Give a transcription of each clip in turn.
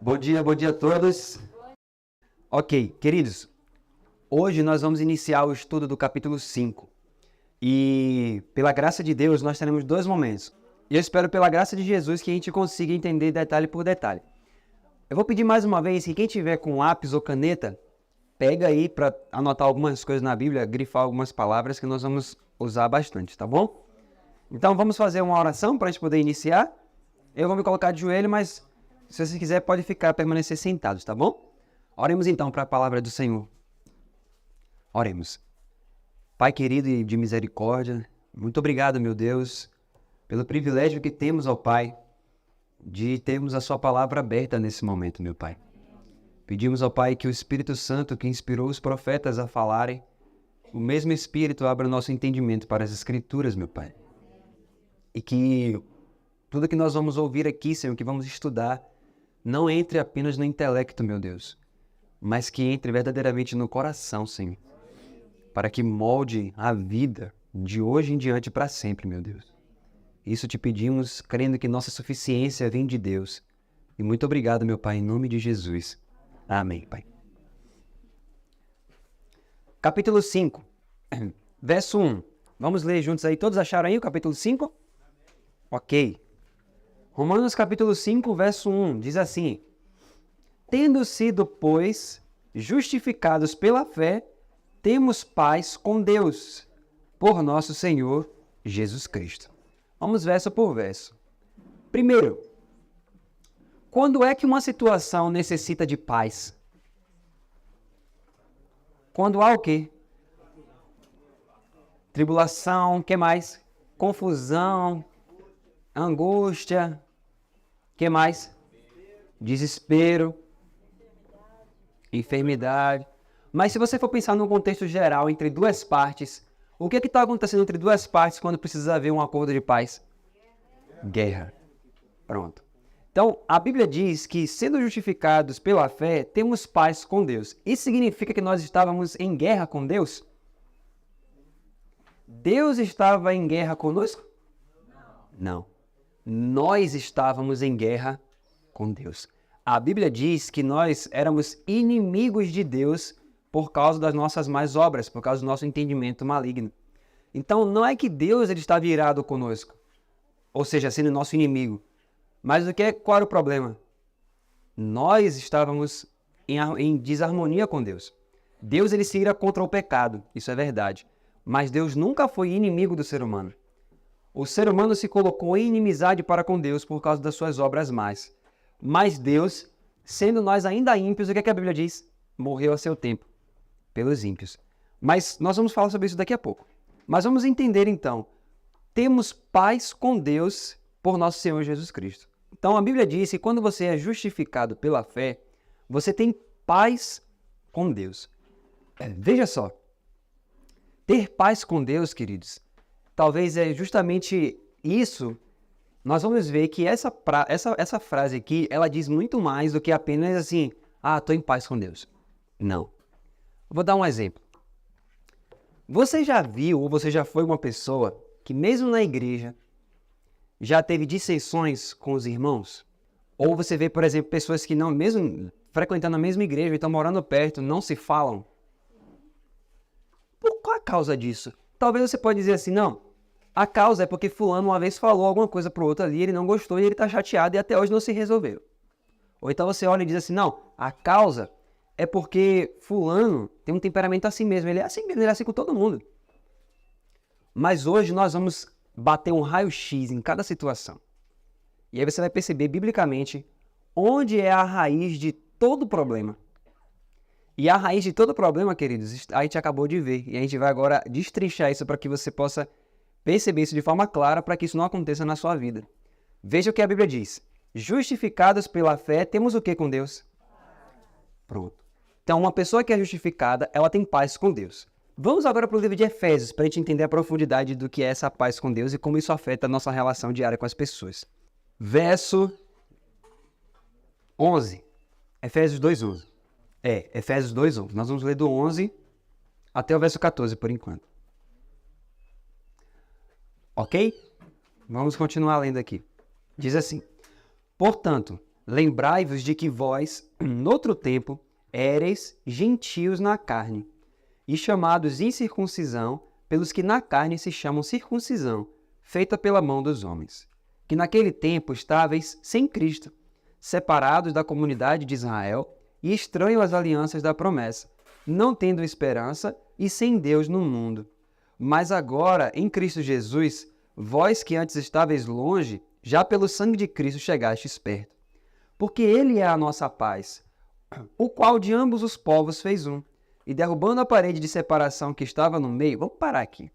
Bom dia a todos. Ok, queridos, hoje nós vamos iniciar o estudo do capítulo 5. E, pela graça de Deus, nós teremos dois momentos. E eu espero, pela graça de Jesus, que a gente consiga entender detalhe por detalhe. Eu vou pedir mais uma vez que quem tiver com lápis ou caneta, pega aí para anotar algumas coisas na Bíblia, grifar algumas palavras que nós vamos usar bastante, tá bom? Então vamos fazer uma oração para a gente poder iniciar. Eu vou me colocar de joelho, mas se você quiser pode permanecer sentados, tá bom? Oremos então para a palavra do Senhor. Oremos. Pai querido e de misericórdia, muito obrigado, meu Deus, pelo privilégio que temos, ó Pai, de termos a sua palavra aberta nesse momento, meu Pai. Pedimos, ó Pai, que o Espírito Santo que inspirou os profetas a falarem, o mesmo Espírito abra o nosso entendimento para as Escrituras, meu Pai. E que tudo que nós vamos ouvir aqui, Senhor, que vamos estudar, não entre apenas no intelecto, meu Deus, mas que entre verdadeiramente no coração, Senhor, para que molde a vida de hoje em diante para sempre, meu Deus. Isso te pedimos, crendo que nossa suficiência vem de Deus. E muito obrigado, meu Pai, em nome de Jesus. Amém, Pai. Capítulo 5, verso 1. Vamos ler juntos aí. Todos acharam aí o capítulo 5? Ok. Romanos capítulo 5, verso 1, diz assim: Tendo sido, pois, justificados pela fé, temos paz com Deus, por nosso Senhor Jesus Cristo. Vamos verso por verso. Primeiro, quando é que uma situação necessita de paz? Quando há o quê? Tribulação, o que mais? Confusão, angústia, o que mais? Desespero, enfermidade. Mas se você for pensar num contexto geral, entre duas partes, o que está acontecendo entre duas partes quando precisa haver um acordo de paz? Guerra. Pronto. Então, a Bíblia diz que, sendo justificados pela fé, temos paz com Deus. Isso significa que nós estávamos em guerra com Deus? Deus estava em guerra conosco? Não. Nós estávamos em guerra com Deus. A Bíblia diz que nós éramos inimigos de Deus por causa das nossas más obras, por causa do nosso entendimento maligno. Então, não é que Deus ele estava irado conosco, ou seja, sendo nosso inimigo. Mas qual era o problema? Nós estávamos em desarmonia com Deus. Deus ele se ira contra o pecado, isso é verdade. Mas Deus nunca foi inimigo do ser humano. O ser humano se colocou em inimizade para com Deus por causa das suas obras más. Mas Deus, sendo nós ainda ímpios, o que a Bíblia diz? Morreu a seu tempo, pelos ímpios. Mas nós vamos falar sobre isso daqui a pouco. Mas vamos entender então, temos paz com Deus por nosso Senhor Jesus Cristo. Então a Bíblia diz que quando você é justificado pela fé, você tem paz com Deus. Veja só, ter paz com Deus, queridos, talvez é justamente isso. Nós vamos ver que essa frase aqui, ela diz muito mais do que apenas assim, estou em paz com Deus. Não. Vou dar um exemplo. Você já viu ou você já foi uma pessoa que mesmo na igreja já teve dissensões com os irmãos? Ou você vê, por exemplo, pessoas que não, mesmo frequentando a mesma igreja e estão morando perto, não se falam? Por qual a causa disso? Talvez você pode dizer assim, não, a causa é porque fulano uma vez falou alguma coisa pro outro ali, ele não gostou e ele está chateado e até hoje não se resolveu. Ou então você olha e diz assim, não, a causa é porque fulano tem um temperamento assim mesmo, ele é assim mesmo, ele é assim com todo mundo. Mas hoje nós vamos bater um raio-x em cada situação. E aí você vai perceber biblicamente onde é a raiz de todo problema. E a raiz de todo problema, queridos, a gente acabou de ver. E a gente vai agora destrinchar isso para que você possa perceber isso de forma clara para que isso não aconteça na sua vida. Veja o que a Bíblia diz. Justificados pela fé, temos o que com Deus? Pronto. Então, uma pessoa que é justificada, ela tem paz com Deus. Vamos agora para o livro de Efésios, para a gente entender a profundidade do que é essa paz com Deus e como isso afeta a nossa relação diária com as pessoas. Verso 11. Efésios 2:11. Efésios 2:11. Nós vamos ler do 11 até o verso 14, por enquanto. Ok? Vamos continuar lendo aqui. Diz assim: Portanto, Lembrai-vos de que vós, noutro tempo, éreis gentios na carne, e chamados incircuncisão pelos que na carne se chamam circuncisão, feita pela mão dos homens. Que naquele tempo estáveis sem Cristo, separados da comunidade de Israel e estranhos às alianças da promessa, não tendo esperança e sem Deus no mundo. Mas agora, em Cristo Jesus, vós que antes estáveis longe, já pelo sangue de Cristo chegastes perto. Porque Ele é a nossa paz, o qual de ambos os povos fez um, e derrubando a parede de separação que estava no meio... Vamos parar aqui.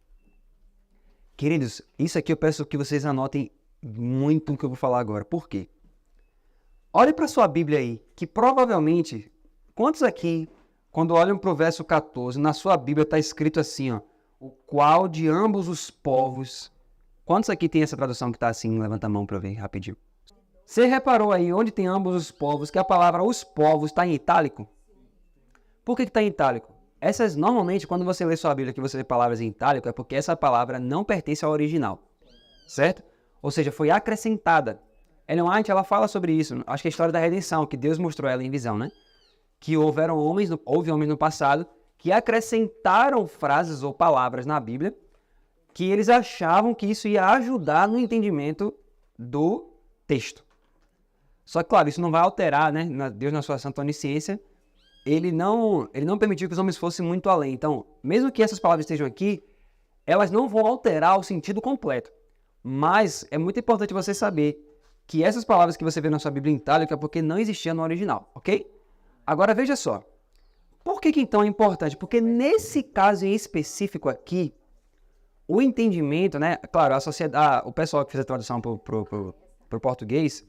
Queridos, isso aqui eu peço que vocês anotem muito o que eu vou falar agora. Por quê? Olhe para sua Bíblia aí, que provavelmente, quantos aqui, quando olham para o verso 14, na sua Bíblia está escrito assim, ó, o qual de ambos os povos... Quantos aqui tem essa tradução que está assim? Levanta a mão para eu ver rapidinho. Você reparou aí onde tem ambos os povos, que a palavra os povos está em itálico? Por que está em itálico? Essas, normalmente, quando você lê sua Bíblia que você vê palavras em itálico, é porque essa palavra não pertence ao original, certo? Ou seja, foi acrescentada. Ellen White, ela fala sobre isso, acho que é a história da redenção, que Deus mostrou ela em visão, né? Que houve homens no passado que acrescentaram frases ou palavras na Bíblia que eles achavam que isso ia ajudar no entendimento do texto. Só que, claro, isso não vai alterar, né? Deus, na sua santa onisciência, ele não permitiu que os homens fossem muito além. Então, mesmo que essas palavras estejam aqui, elas não vão alterar o sentido completo. Mas é muito importante você saber que essas palavras que você vê na sua Bíblia em itálico é porque não existia no original, ok? Agora, veja só. Por que então é importante? Porque nesse caso em específico aqui, o entendimento, né? Claro, a sociedade, o pessoal que fez a tradução para o português,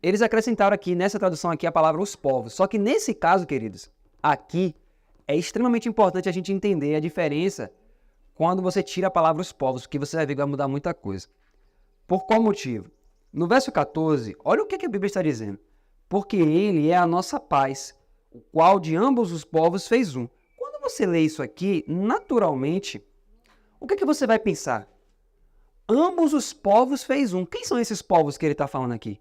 eles acrescentaram aqui, nessa tradução aqui, a palavra os povos. Só que nesse caso, queridos, aqui é extremamente importante a gente entender a diferença quando você tira a palavra os povos, porque você vai ver que vai mudar muita coisa. Por qual motivo? No verso 14, olha o que a Bíblia está dizendo. Porque Ele é a nossa paz, o qual de ambos os povos fez um. Quando você lê isso aqui, naturalmente, o que você vai pensar? Ambos os povos fez um. Quem são esses povos que ele está falando aqui?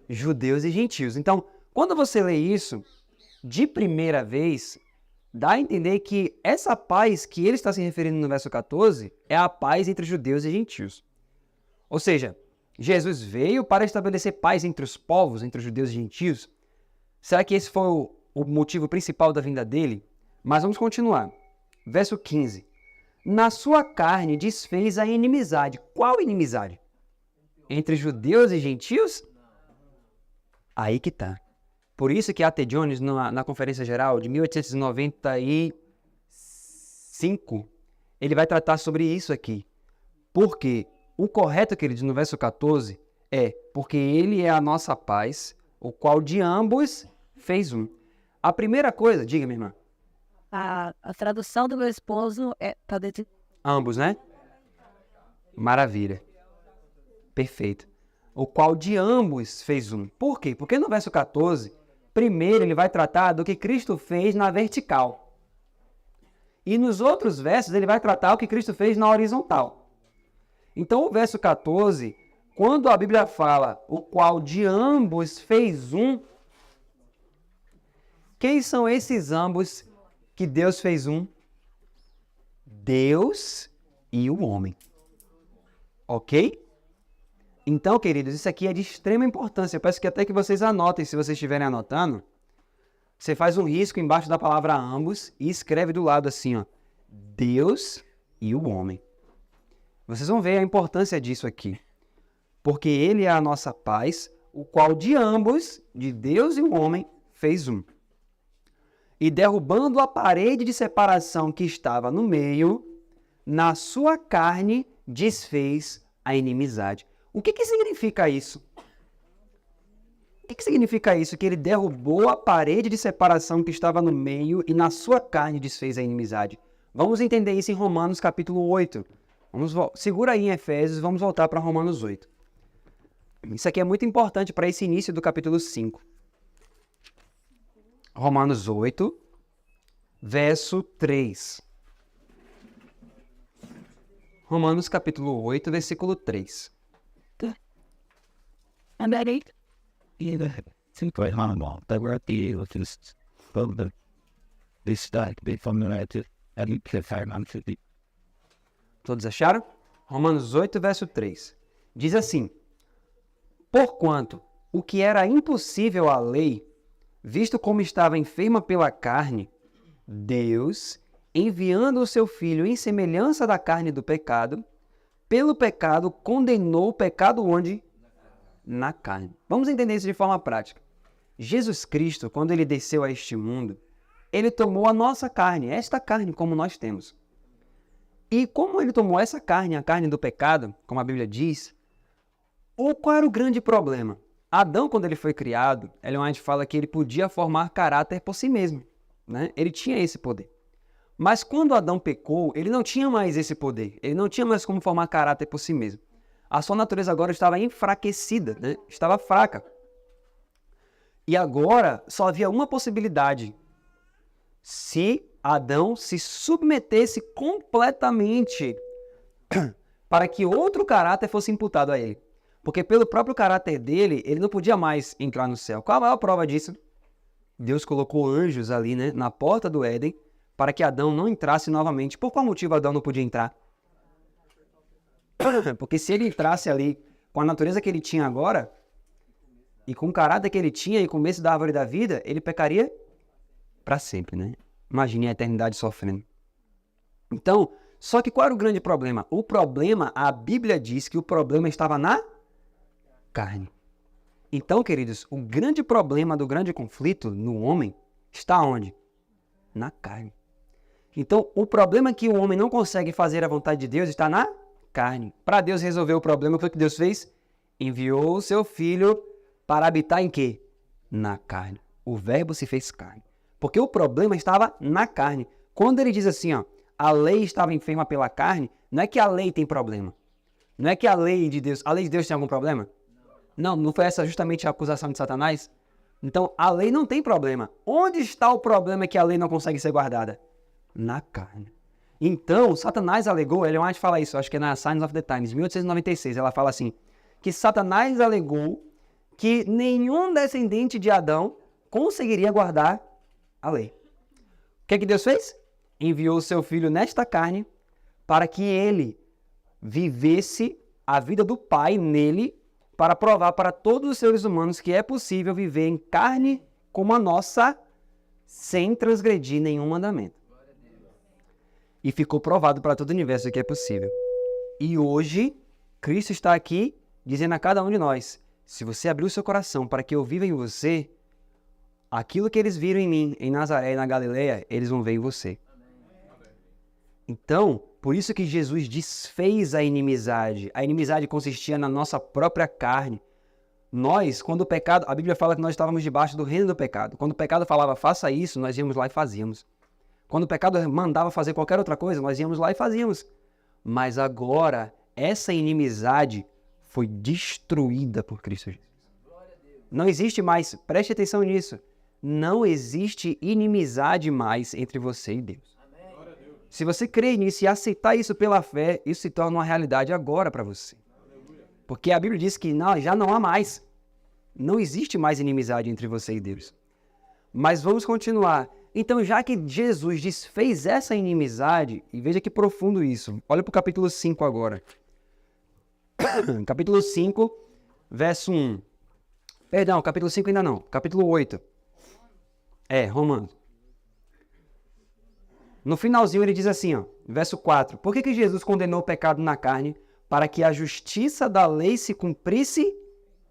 Judeus e gentios. Então, quando você lê isso, de primeira vez, dá a entender que essa paz que ele está se referindo no verso 14 é a paz entre judeus e gentios. Ou seja, Jesus veio para estabelecer paz entre os povos, entre os judeus e gentios. Será que esse foi o motivo principal da vinda dele? Mas vamos continuar. Verso 15. Na sua carne desfez a inimizade. Qual inimizade? Entre judeus e gentios? Aí que tá. Por isso que A.T. Jones, na Conferência Geral de 1895, ele vai tratar sobre isso aqui. Porque o correto, queridos, no verso 14, é porque ele é a nossa paz, o qual de ambos fez um. A primeira coisa, diga, minha irmã. A tradução do meu esposo tá dentro. Ambos, né? Maravilha. Perfeito. O qual de ambos fez um. Por quê? Porque no verso 14, primeiro ele vai tratar do que Cristo fez na vertical. E nos outros versos ele vai tratar o que Cristo fez na horizontal. Então o verso 14, quando a Bíblia fala o qual de ambos fez um, quem são esses ambos que Deus fez um? Deus e o homem. Ok? Então, queridos, isso aqui é de extrema importância. Eu peço que até que vocês anotem, se vocês estiverem anotando. Você faz um risco embaixo da palavra ambos e escreve do lado assim, ó, Deus e o homem. Vocês vão ver a importância disso aqui. Porque ele é a nossa paz, o qual de ambos, de Deus e o homem, fez um. E derrubando a parede de separação que estava no meio, na sua carne desfez a inimizade. O que significa isso? O que significa isso? Que ele derrubou a parede de separação que estava no meio e na sua carne desfez a inimizade. Vamos entender isso em Romanos capítulo 8. Segura aí em Efésios, vamos voltar para Romanos 8. Isso aqui é muito importante para esse início do capítulo 5. Romanos 8, verso 3. Romanos capítulo 8, versículo 3. Todos acharam? Romanos 8, verso 3. Diz assim: porquanto o que era impossível à lei, visto como estava enferma pela carne, Deus, enviando o seu Filho em semelhança da carne do pecado, pelo pecado condenou o pecado onde? Na carne. Vamos entender isso de forma prática. Jesus Cristo, quando ele desceu a este mundo, ele tomou a nossa carne, esta carne como nós temos. E como ele tomou essa carne, a carne do pecado, como a Bíblia diz, qual era o grande problema? Adão, quando ele foi criado, Ellen White fala que ele podia formar caráter por si mesmo, né? Ele tinha esse poder. Mas quando Adão pecou, ele não tinha mais esse poder. Ele não tinha mais como formar caráter por si mesmo. A sua natureza agora estava enfraquecida, né? Estava fraca. E agora só havia uma possibilidade. Se Adão se submetesse completamente para que outro caráter fosse imputado a ele. Porque pelo próprio caráter dele, ele não podia mais entrar no céu. Qual a maior prova disso? Deus colocou anjos ali, né, na porta do Éden, para que Adão não entrasse novamente. Por qual motivo Adão não podia entrar? Porque se ele entrasse ali com a natureza que ele tinha agora, e com o caráter que ele tinha e comesse da árvore da vida, ele pecaria para sempre, né? Imagine a eternidade sofrendo. Então, só que qual era o grande problema? O problema, a Bíblia diz que o problema estava na carne. Então, queridos, o grande problema do grande conflito no homem está onde? Na carne. Então, o problema é que o homem não consegue fazer a vontade de Deus está na carne. Para Deus resolver o problema, o que Deus fez? Enviou o seu Filho para habitar em quê? Na carne. O verbo se fez carne. Porque o problema estava na carne. Quando ele diz assim, ó, a lei estava enferma pela carne, não é que a lei tem problema. Não é que a lei de Deus tem algum problema? Não foi essa justamente a acusação de Satanás? Então, a lei não tem problema. Onde está o problema que a lei não consegue ser guardada? Na carne. Então, Satanás alegou, Ellen White fala isso, acho que é na Signs of the Times, 1896, ela fala assim, que Satanás alegou que nenhum descendente de Adão conseguiria guardar a lei. O que Deus fez? Enviou o seu filho nesta carne para que ele vivesse a vida do Pai nele, para provar para todos os seres humanos que é possível viver em carne como a nossa, sem transgredir nenhum mandamento. E ficou provado para todo o universo que é possível. E hoje, Cristo está aqui dizendo a cada um de nós, se você abrir o seu coração para que eu viva em você, aquilo que eles viram em mim, em Nazaré e na Galileia, eles vão ver em você. Então, por isso que Jesus desfez a inimizade. A inimizade consistia na nossa própria carne. Nós, quando o pecado... A Bíblia fala que nós estávamos debaixo do reino do pecado. Quando o pecado falava, faça isso, nós íamos lá e fazíamos. Quando o pecado mandava fazer qualquer outra coisa, nós íamos lá e fazíamos. Mas agora, essa inimizade foi destruída por Cristo Jesus. Não existe mais, preste atenção nisso, não existe inimizade mais entre você e Deus. Se você crer nisso e aceitar isso pela fé, isso se torna uma realidade agora para você. Porque a Bíblia diz que já não há mais. Não existe mais inimizade entre você e Deus. Mas vamos continuar. Então, já que Jesus desfez essa inimizade, e veja que profundo isso. Olha para o capítulo 5 agora. Capítulo 5, verso 1. Perdão, capítulo 5 ainda não. Capítulo 8. Romanos. No finalzinho ele diz assim, ó, verso 4. Por que Jesus condenou o pecado na carne? Para que a justiça da lei se cumprisse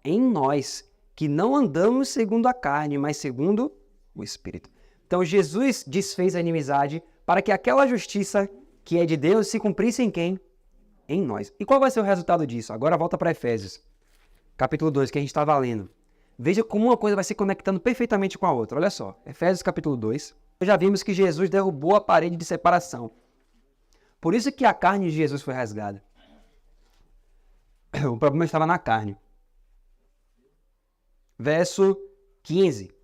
em nós, que não andamos segundo a carne, mas segundo o Espírito. Então Jesus desfez a inimizade para que aquela justiça que é de Deus se cumprisse em quem? Em nós. E qual vai ser o resultado disso? Agora volta para Efésios, capítulo 2, que a gente estava lendo. Veja como uma coisa vai se conectando perfeitamente com a outra. Olha só, Efésios capítulo 2. Já vimos que Jesus derrubou a parede de separação. Por isso que a carne de Jesus foi rasgada. O problema estava na carne. Verso 15.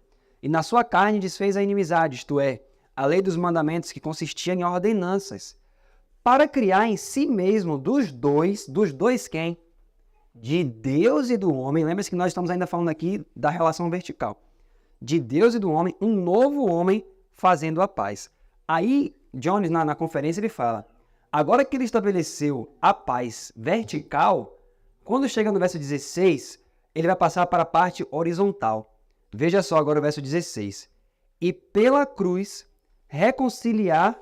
E na sua carne desfez a inimizade, isto é, a lei dos mandamentos que consistia em ordenanças, para criar em si mesmo dos dois quem? de Deus e do homem, lembra-se que nós estamos ainda falando aqui da relação vertical, de Deus e do homem, um novo homem fazendo a paz. Aí, Jones, na conferência, ele fala, agora que ele estabeleceu a paz vertical, quando chega no verso 16, ele vai passar para a parte horizontal. Veja só agora o verso 16. E pela cruz reconciliar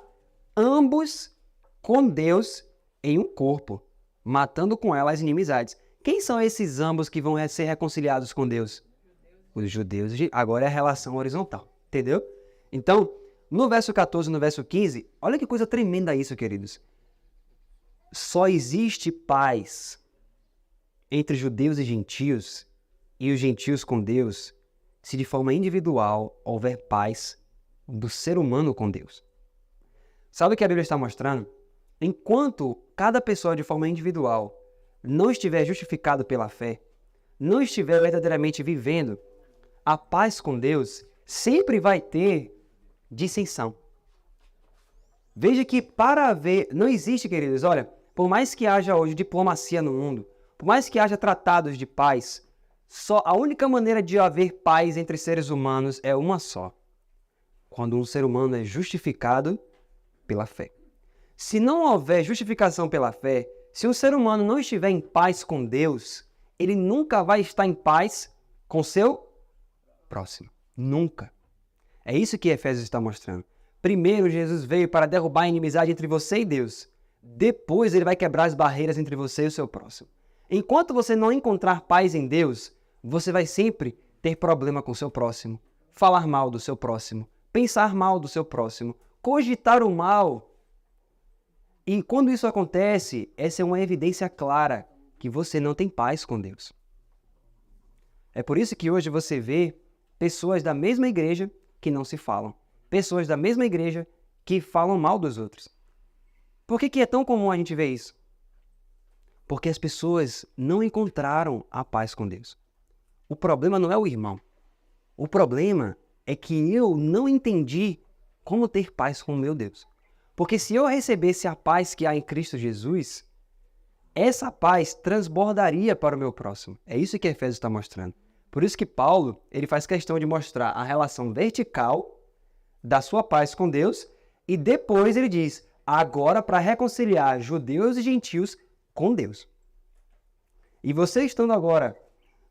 ambos com Deus em um corpo, matando com ela as inimizades. Quem são esses ambos que vão ser reconciliados com Deus? Os judeus. Agora é a relação horizontal, entendeu? Então, no verso 14 e no verso 15, olha que coisa tremenda isso, queridos. Só existe paz entre judeus e gentios, e os gentios com Deus, se de forma individual houver paz do ser humano com Deus. Sabe o que a Bíblia está mostrando? Enquanto cada pessoa de forma individual não estiver justificado pela fé, não estiver verdadeiramente vivendo a paz com Deus, sempre vai ter dissensão. Veja que para haver, não existe, queridos, olha, por mais que haja hoje diplomacia no mundo, por mais que haja tratados de paz, só a única maneira de haver paz entre seres humanos é uma só. Quando um ser humano é justificado pela fé. Se não houver justificação pela fé, se o ser humano não estiver em paz com Deus, ele nunca vai estar em paz com seu próximo. Nunca. É isso que Efésios está mostrando. Primeiro, Jesus veio para derrubar a inimizade entre você e Deus. Depois, ele vai quebrar as barreiras entre você e o seu próximo. Enquanto você não encontrar paz em Deus, você vai sempre ter problema com o seu próximo, falar mal do seu próximo, pensar mal do seu próximo, cogitar o mal. E quando isso acontece, essa é uma evidência clara que você não tem paz com Deus. É por isso que hoje você vê pessoas da mesma igreja que não se falam. Pessoas da mesma igreja que falam mal dos outros. Por que é tão comum a gente ver isso? Porque as pessoas não encontraram a paz com Deus. O problema não é o irmão. O problema é que eu não entendi como ter paz com o meu Deus. Porque se eu recebesse a paz que há em Cristo Jesus, essa paz transbordaria para o meu próximo. É isso que Efésios está mostrando. Por isso que Paulo ele faz questão de mostrar a relação vertical da sua paz com Deus e depois ele diz, agora para reconciliar judeus e gentios com Deus. E você estando agora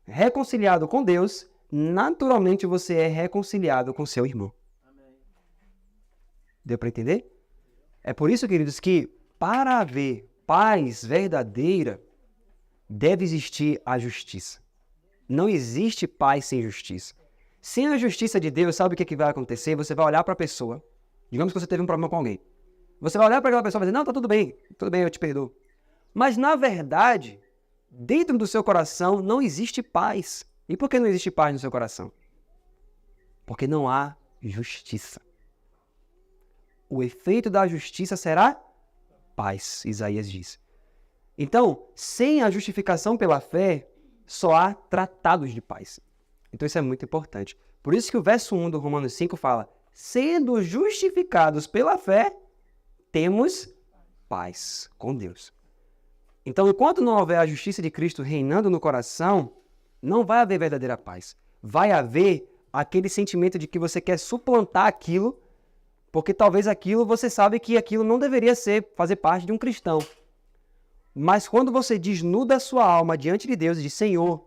reconciliado com Deus, naturalmente você é reconciliado com seu irmão. Amém. Deu para entender? É por isso, queridos, que para haver paz verdadeira, deve existir a justiça. Não existe paz sem justiça. Sem a justiça de Deus, sabe o que vai acontecer? Você vai olhar para a pessoa, digamos que você teve um problema com alguém. Você vai olhar para aquela pessoa e vai dizer, não, tá tudo bem, eu te perdoo. Mas, na verdade, dentro do seu coração não existe paz. E por que não existe paz no seu coração? Porque não há justiça. O efeito da justiça será paz, Isaías diz. Então, sem a justificação pela fé, só há tratados de paz. Então isso é muito importante. Por isso que o verso 1 do Romanos 5 fala, sendo justificados pela fé, temos paz com Deus. Então, enquanto não houver a justiça de Cristo reinando no coração, não vai haver verdadeira paz. Vai haver aquele sentimento de que você quer suplantar aquilo, porque talvez aquilo, você sabe que aquilo não deveria fazer parte de um cristão. Mas quando você desnuda a sua alma diante de Deus e diz, Senhor,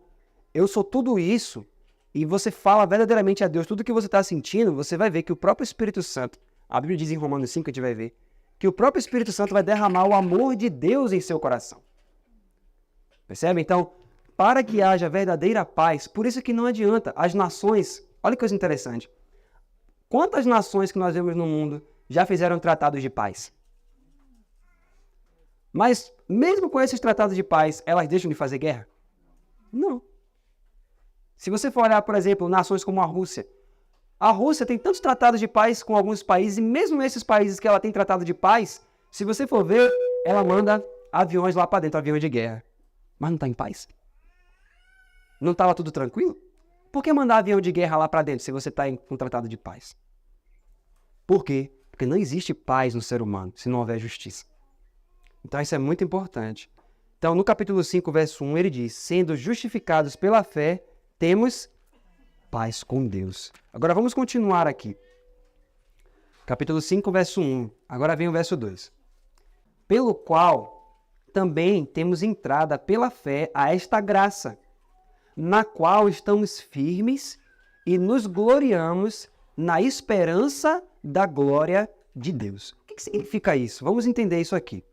eu sou tudo isso, e você fala verdadeiramente a Deus tudo o que você está sentindo, você vai ver que o próprio Espírito Santo, a Bíblia diz em Romanos 5, a gente vai ver, que o próprio Espírito Santo vai derramar o amor de Deus em seu coração. Percebe? Então, para que haja verdadeira paz, por isso que não adianta, as nações, olha que coisa interessante, quantas nações que nós vemos no mundo já fizeram tratados de paz? Mas, mesmo com esses tratados de paz, elas deixam de fazer guerra? Não. Se você for olhar, por exemplo, nações como a Rússia tem tantos tratados de paz com alguns países, e mesmo esses países que ela tem tratado de paz, se você for ver, ela manda aviões lá para dentro, aviões de guerra. Mas não está em paz? Não estava tudo tranquilo? Por que mandar avião de guerra lá para dentro se você está com um tratado de paz? Por quê? Porque não existe paz no ser humano se não houver justiça. Então isso é muito importante. Então, no capítulo 5, verso 1, ele diz: sendo justificados pela fé, temos paz com Deus. Agora vamos continuar aqui. Capítulo 5, verso 1. Agora vem o verso 2. Pelo qual também temos entrada pela fé a esta graça, na qual estamos firmes e nos gloriamos na esperança da glória de Deus. O que significa isso? Vamos entender isso aqui.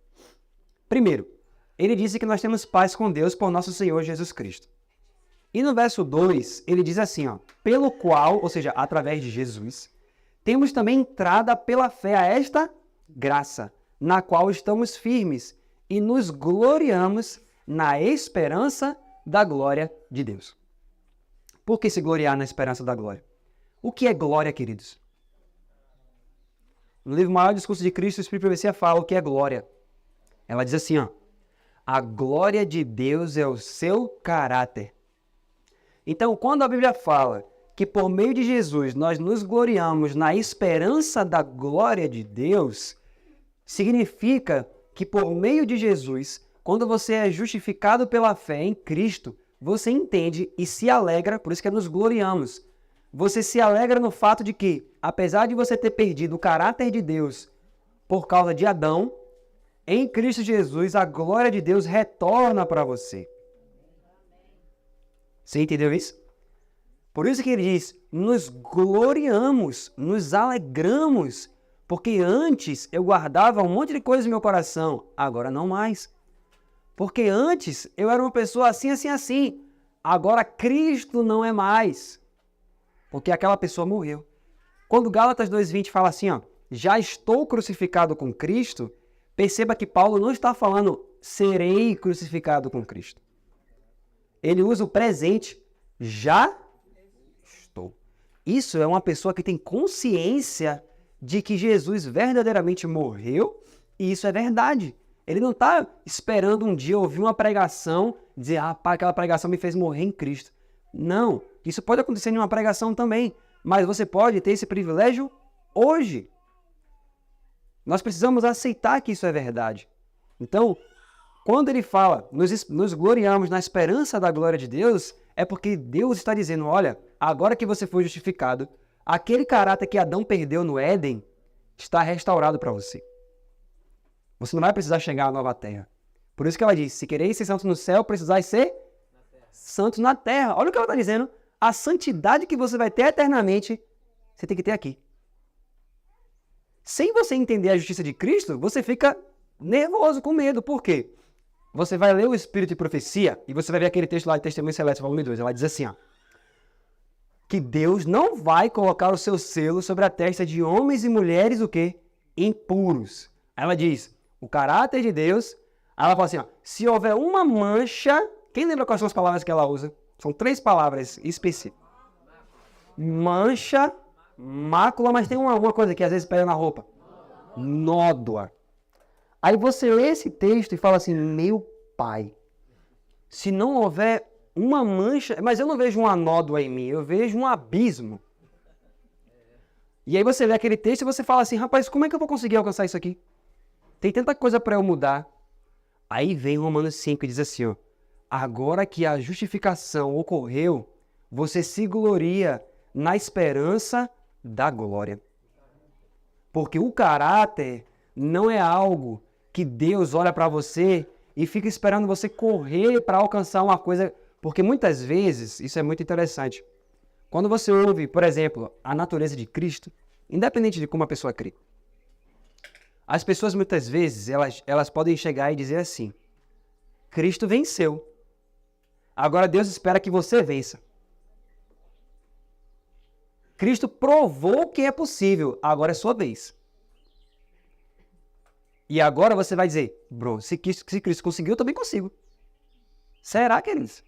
Primeiro, ele disse que nós temos paz com Deus por nosso Senhor Jesus Cristo. E no verso 2, ele diz assim, ó, pelo qual, ou seja, através de Jesus, temos também entrada pela fé a esta graça, na qual estamos firmes e nos gloriamos na esperança da glória de Deus. Por que se gloriar na esperança da glória? O que é glória, queridos? No livro Maior Discurso de Cristo, o Espírito de Profecia fala o que é glória. Ela diz assim, ó, a glória de Deus é o seu caráter. Então, quando a Bíblia fala que por meio de Jesus nós nos gloriamos na esperança da glória de Deus, significa que por meio de Jesus, quando você é justificado pela fé em Cristo, você entende e se alegra, por isso que nos gloriamos. Você se alegra no fato de que, apesar de você ter perdido o caráter de Deus por causa de Adão, em Cristo Jesus a glória de Deus retorna para você. Você entendeu isso? Por isso que ele diz, nos gloriamos, nos alegramos, porque antes eu guardava um monte de coisa no meu coração, agora não mais. Porque antes eu era uma pessoa assim, assim, assim, agora Cristo não é mais, porque aquela pessoa morreu. Quando Gálatas 2:20 fala assim, ó, já estou crucificado com Cristo, perceba que Paulo não está falando serei crucificado com Cristo. Ele usa o presente, já estou. Isso é uma pessoa que tem consciência de que Jesus verdadeiramente morreu e isso é verdade. Ele não está esperando um dia ouvir uma pregação, dizer, pá, aquela pregação me fez morrer em Cristo. Não, isso pode acontecer em uma pregação também, mas você pode ter esse privilégio hoje. Nós precisamos aceitar que isso é verdade. Então, quando ele fala, nos gloriamos na esperança da glória de Deus, é porque Deus está dizendo, olha, agora que você foi justificado, aquele caráter que Adão perdeu no Éden está restaurado para você. Você não vai precisar chegar à nova terra. Por isso que ela diz, se quereis ser santos no céu, precisais ser santos na terra. Olha o que ela está dizendo. A santidade que você vai ter eternamente, você tem que ter aqui. Sem você entender a justiça de Cristo, você fica nervoso, com medo. Por quê? Você vai ler o Espírito de Profecia e você vai ver aquele texto lá de Testemunho Celeste, volume 2. Ela diz assim, ó, que Deus não vai colocar o seu selo sobre a testa de homens e mulheres, o quê? Impuros. Aí ela diz, o caráter de Deus, aí ela fala assim, ó, se houver uma mancha, quem lembra quais são as palavras que ela usa? São 3 palavras específicas. Mancha, mácula, mas tem uma coisa que às vezes pega na roupa. Nódoa. Aí você lê esse texto e fala assim, meu pai, se não houver uma mancha, mas eu não vejo uma nódoa em mim, eu vejo um abismo. E aí você lê aquele texto e você fala assim, rapaz, como é que eu vou conseguir alcançar isso aqui? Tem tanta coisa para eu mudar. Aí vem Romanos 5 e diz assim, ó, agora que a justificação ocorreu, você se gloria na esperança da glória. Porque o caráter não é algo que Deus olha para você e fica esperando você correr para alcançar uma coisa. Porque muitas vezes, isso é muito interessante, quando você ouve, por exemplo, a natureza de Cristo, independente de como a pessoa crê, as pessoas muitas vezes, elas podem chegar e dizer assim, Cristo venceu. Agora Deus espera que você vença. Cristo provou que é possível, agora é sua vez. E agora você vai dizer, bro, se Cristo conseguiu, eu também consigo. Será, queridos?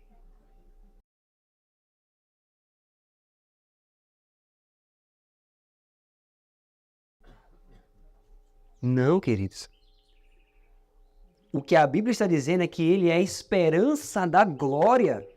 Não, queridos. O que a Bíblia está dizendo é que ele é a esperança da glória.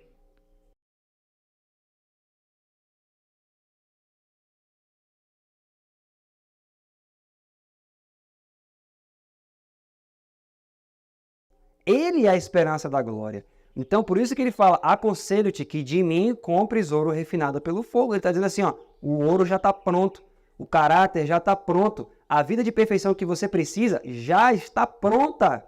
Ele é a esperança da glória. Então, por isso que ele fala, aconselho-te que de mim compres ouro refinado pelo fogo. Ele está dizendo assim, ó, o ouro já está pronto, o caráter já está pronto, a vida de perfeição que você precisa já está pronta.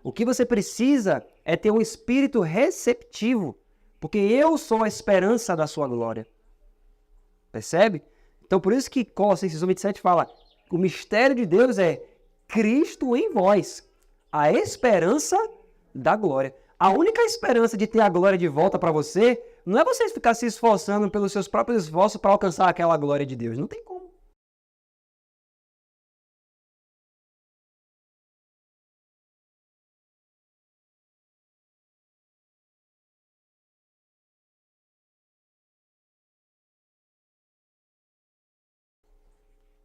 O que você precisa é ter um espírito receptivo, porque eu sou a esperança da sua glória. Percebe? Então, por isso que Colossenses 1:27 fala, o mistério de Deus é Cristo em vós, a esperança da glória. A única esperança de ter a glória de volta para você não é você ficar se esforçando pelos seus próprios esforços para alcançar aquela glória de Deus. Não tem como.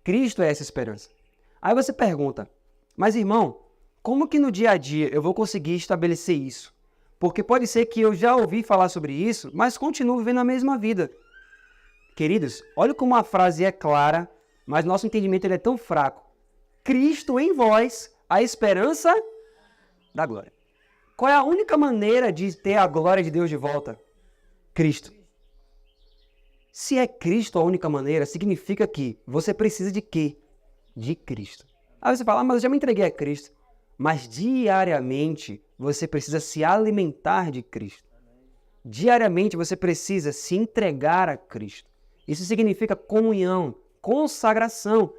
Cristo é essa esperança. Aí você pergunta, mas irmão, como que no dia a dia eu vou conseguir estabelecer isso? Porque pode ser que eu já ouvi falar sobre isso, mas continuo vivendo a mesma vida. Queridos, olha como a frase é clara, mas nosso entendimento ele é tão fraco. Cristo em vós, a esperança da glória. Qual é a única maneira de ter a glória de Deus de volta? Cristo. Se é Cristo a única maneira, significa que você precisa de quê? De Cristo. Aí você fala, mas eu já me entreguei a Cristo. Mas diariamente você precisa se alimentar de Cristo. Diariamente você precisa se entregar a Cristo. Isso significa comunhão, consagração.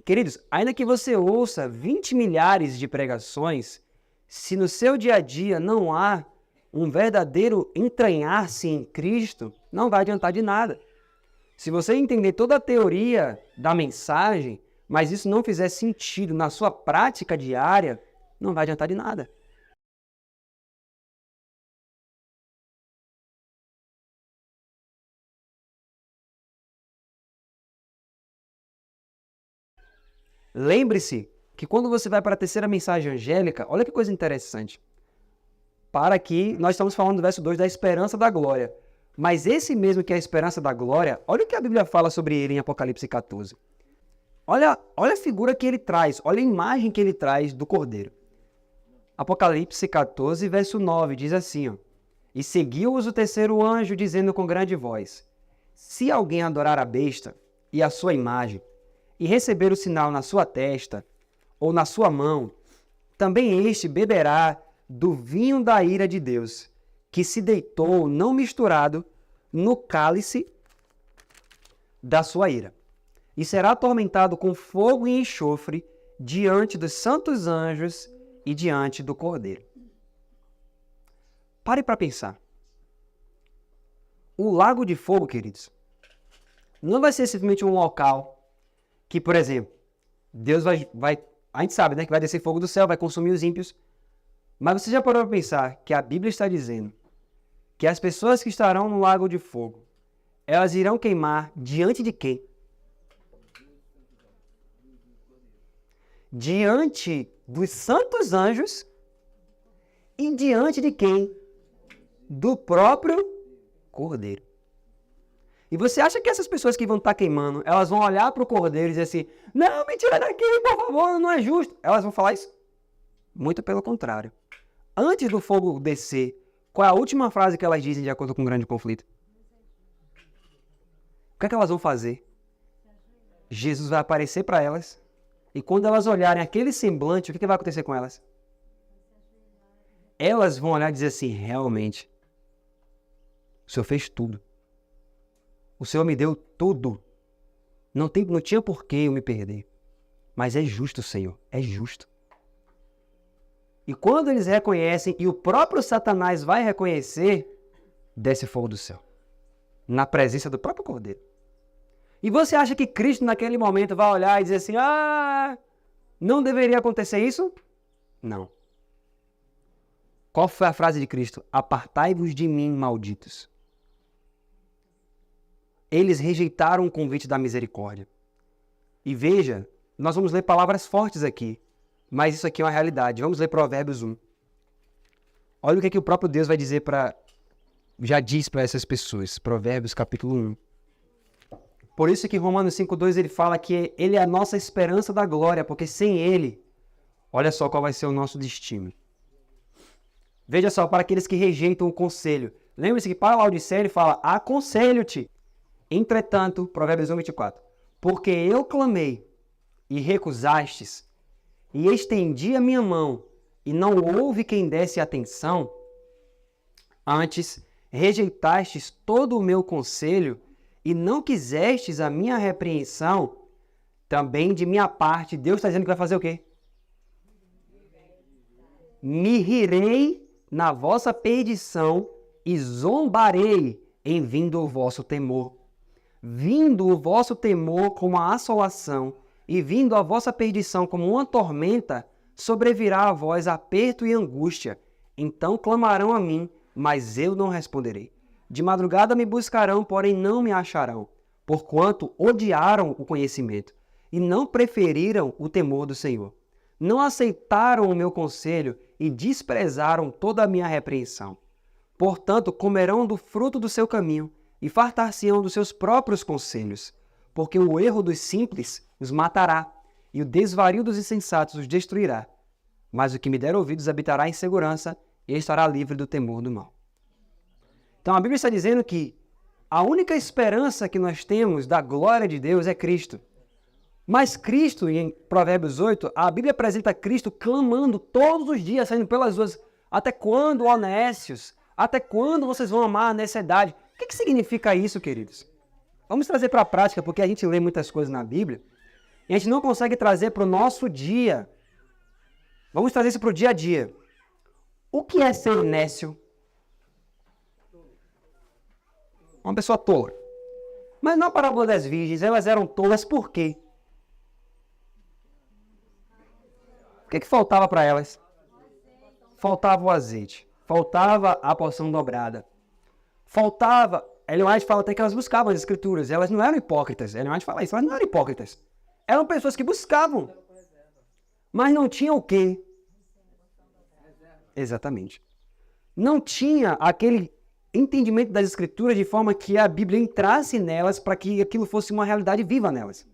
Queridos, ainda que você ouça 20 milhares de pregações, se no seu dia a dia não há um verdadeiro entranhar-se em Cristo, não vai adiantar de nada. Se você entender toda a teoria da mensagem, mas isso não fizer sentido na sua prática diária, não vai adiantar de nada. Lembre-se que quando você vai para a terceira mensagem angélica, olha que coisa interessante. Para que nós estamos falando do verso 2 da esperança da glória. Mas esse mesmo que é a esperança da glória, olha o que a Bíblia fala sobre ele em Apocalipse 14. Olha a figura que ele traz, olha a imagem que ele traz do Cordeiro. Apocalipse 14, verso 9, diz assim, ó, e seguiu-os o terceiro anjo, dizendo com grande voz, se alguém adorar a besta e a sua imagem, e receber o sinal na sua testa ou na sua mão, também este beberá do vinho da ira de Deus, que se deitou não misturado no cálice da sua ira, e será atormentado com fogo e enxofre diante dos santos anjos e diante do Cordeiro. Pare para pensar. O lago de fogo, queridos, não vai ser simplesmente um local que, por exemplo, Deus vai a gente sabe, né, que vai descer fogo do céu, vai consumir os ímpios. Mas você já parou para pensar que a Bíblia está dizendo que as pessoas que estarão no lago de fogo, elas irão queimar diante de quem? Diante dos santos anjos e diante de quem? Do próprio Cordeiro. E você acha que essas pessoas que vão estar queimando, elas vão olhar para o Cordeiro e dizer assim, não, me tira daqui, por favor, não é justo. Elas vão falar isso? Muito pelo contrário. Antes do fogo descer, qual é a última frase que elas dizem de acordo com o grande conflito? O que é que elas vão fazer? Jesus vai aparecer para elas e quando elas olharem aquele semblante, o que vai acontecer com elas? Elas vão olhar e dizer assim, realmente, o Senhor fez tudo. O Senhor me deu tudo. Não tinha por que eu me perder. Mas é justo, Senhor, é justo. E quando eles reconhecem, e o próprio Satanás vai reconhecer, desce fogo do céu. Na presença do próprio Cordeiro. E você acha que Cristo naquele momento vai olhar e dizer assim, não deveria acontecer isso? Não. Qual foi a frase de Cristo? Apartai-vos de mim, malditos. Eles rejeitaram o convite da misericórdia. E veja, nós vamos ler palavras fortes aqui, mas isso aqui é uma realidade. Vamos ler Provérbios 1. Olha o que o próprio Deus vai dizer já diz para essas pessoas. Provérbios capítulo 1. Por isso que Romanos 5,2 ele fala que ele é a nossa esperança da glória, porque sem ele, olha só qual vai ser o nosso destino. Veja só, para aqueles que rejeitam o conselho. Lembre-se que para Laodiceia ele fala, aconselho-te. Entretanto, Provérbios 1,24. Porque eu clamei e recusastes, e estendi a minha mão, e não houve quem desse atenção, antes rejeitastes todo o meu conselho, e não quisestes a minha repreensão, também de minha parte, Deus está dizendo que vai fazer o quê? Me rirei na vossa perdição e zombarei em vindo o vosso temor. Vindo o vosso temor como a assolação e vindo a vossa perdição como uma tormenta, sobrevirá a vós aperto e angústia. Então clamarão a mim, mas eu não responderei. De madrugada me buscarão, porém não me acharão, porquanto odiaram o conhecimento e não preferiram o temor do Senhor. Não aceitaram o meu conselho e desprezaram toda a minha repreensão. Portanto, comerão do fruto do seu caminho e fartar-se-ão dos seus próprios conselhos, porque o erro dos simples os matará e o desvario dos insensatos os destruirá. Mas o que me der ouvidos habitará em segurança e estará livre do temor do mal. Então a Bíblia está dizendo que a única esperança que nós temos da glória de Deus é Cristo. Mas Cristo, em Provérbios 8, a Bíblia apresenta Cristo clamando todos os dias, saindo pelas ruas. Até quando, ó nécios? Até quando vocês vão amar a necessidade? O que significa isso, queridos? Vamos trazer para a prática, porque a gente lê muitas coisas na Bíblia e a gente não consegue trazer para o nosso dia. Vamos trazer isso para o dia a dia. O que é ser nécio? Uma pessoa tola. Mas na parábola das virgens, elas eram tolas por quê? O que faltava para elas? Faltava o azeite. Faltava a porção dobrada. Faltava... Ellen White fala até que elas buscavam as escrituras. Elas não eram hipócritas. Ellen White fala isso. Elas não eram hipócritas. Eram pessoas que buscavam. Mas não tinham o quê? Exatamente. Não tinha aquele entendimento das escrituras de forma que a Bíblia entrasse nelas para que aquilo fosse uma realidade viva nelas.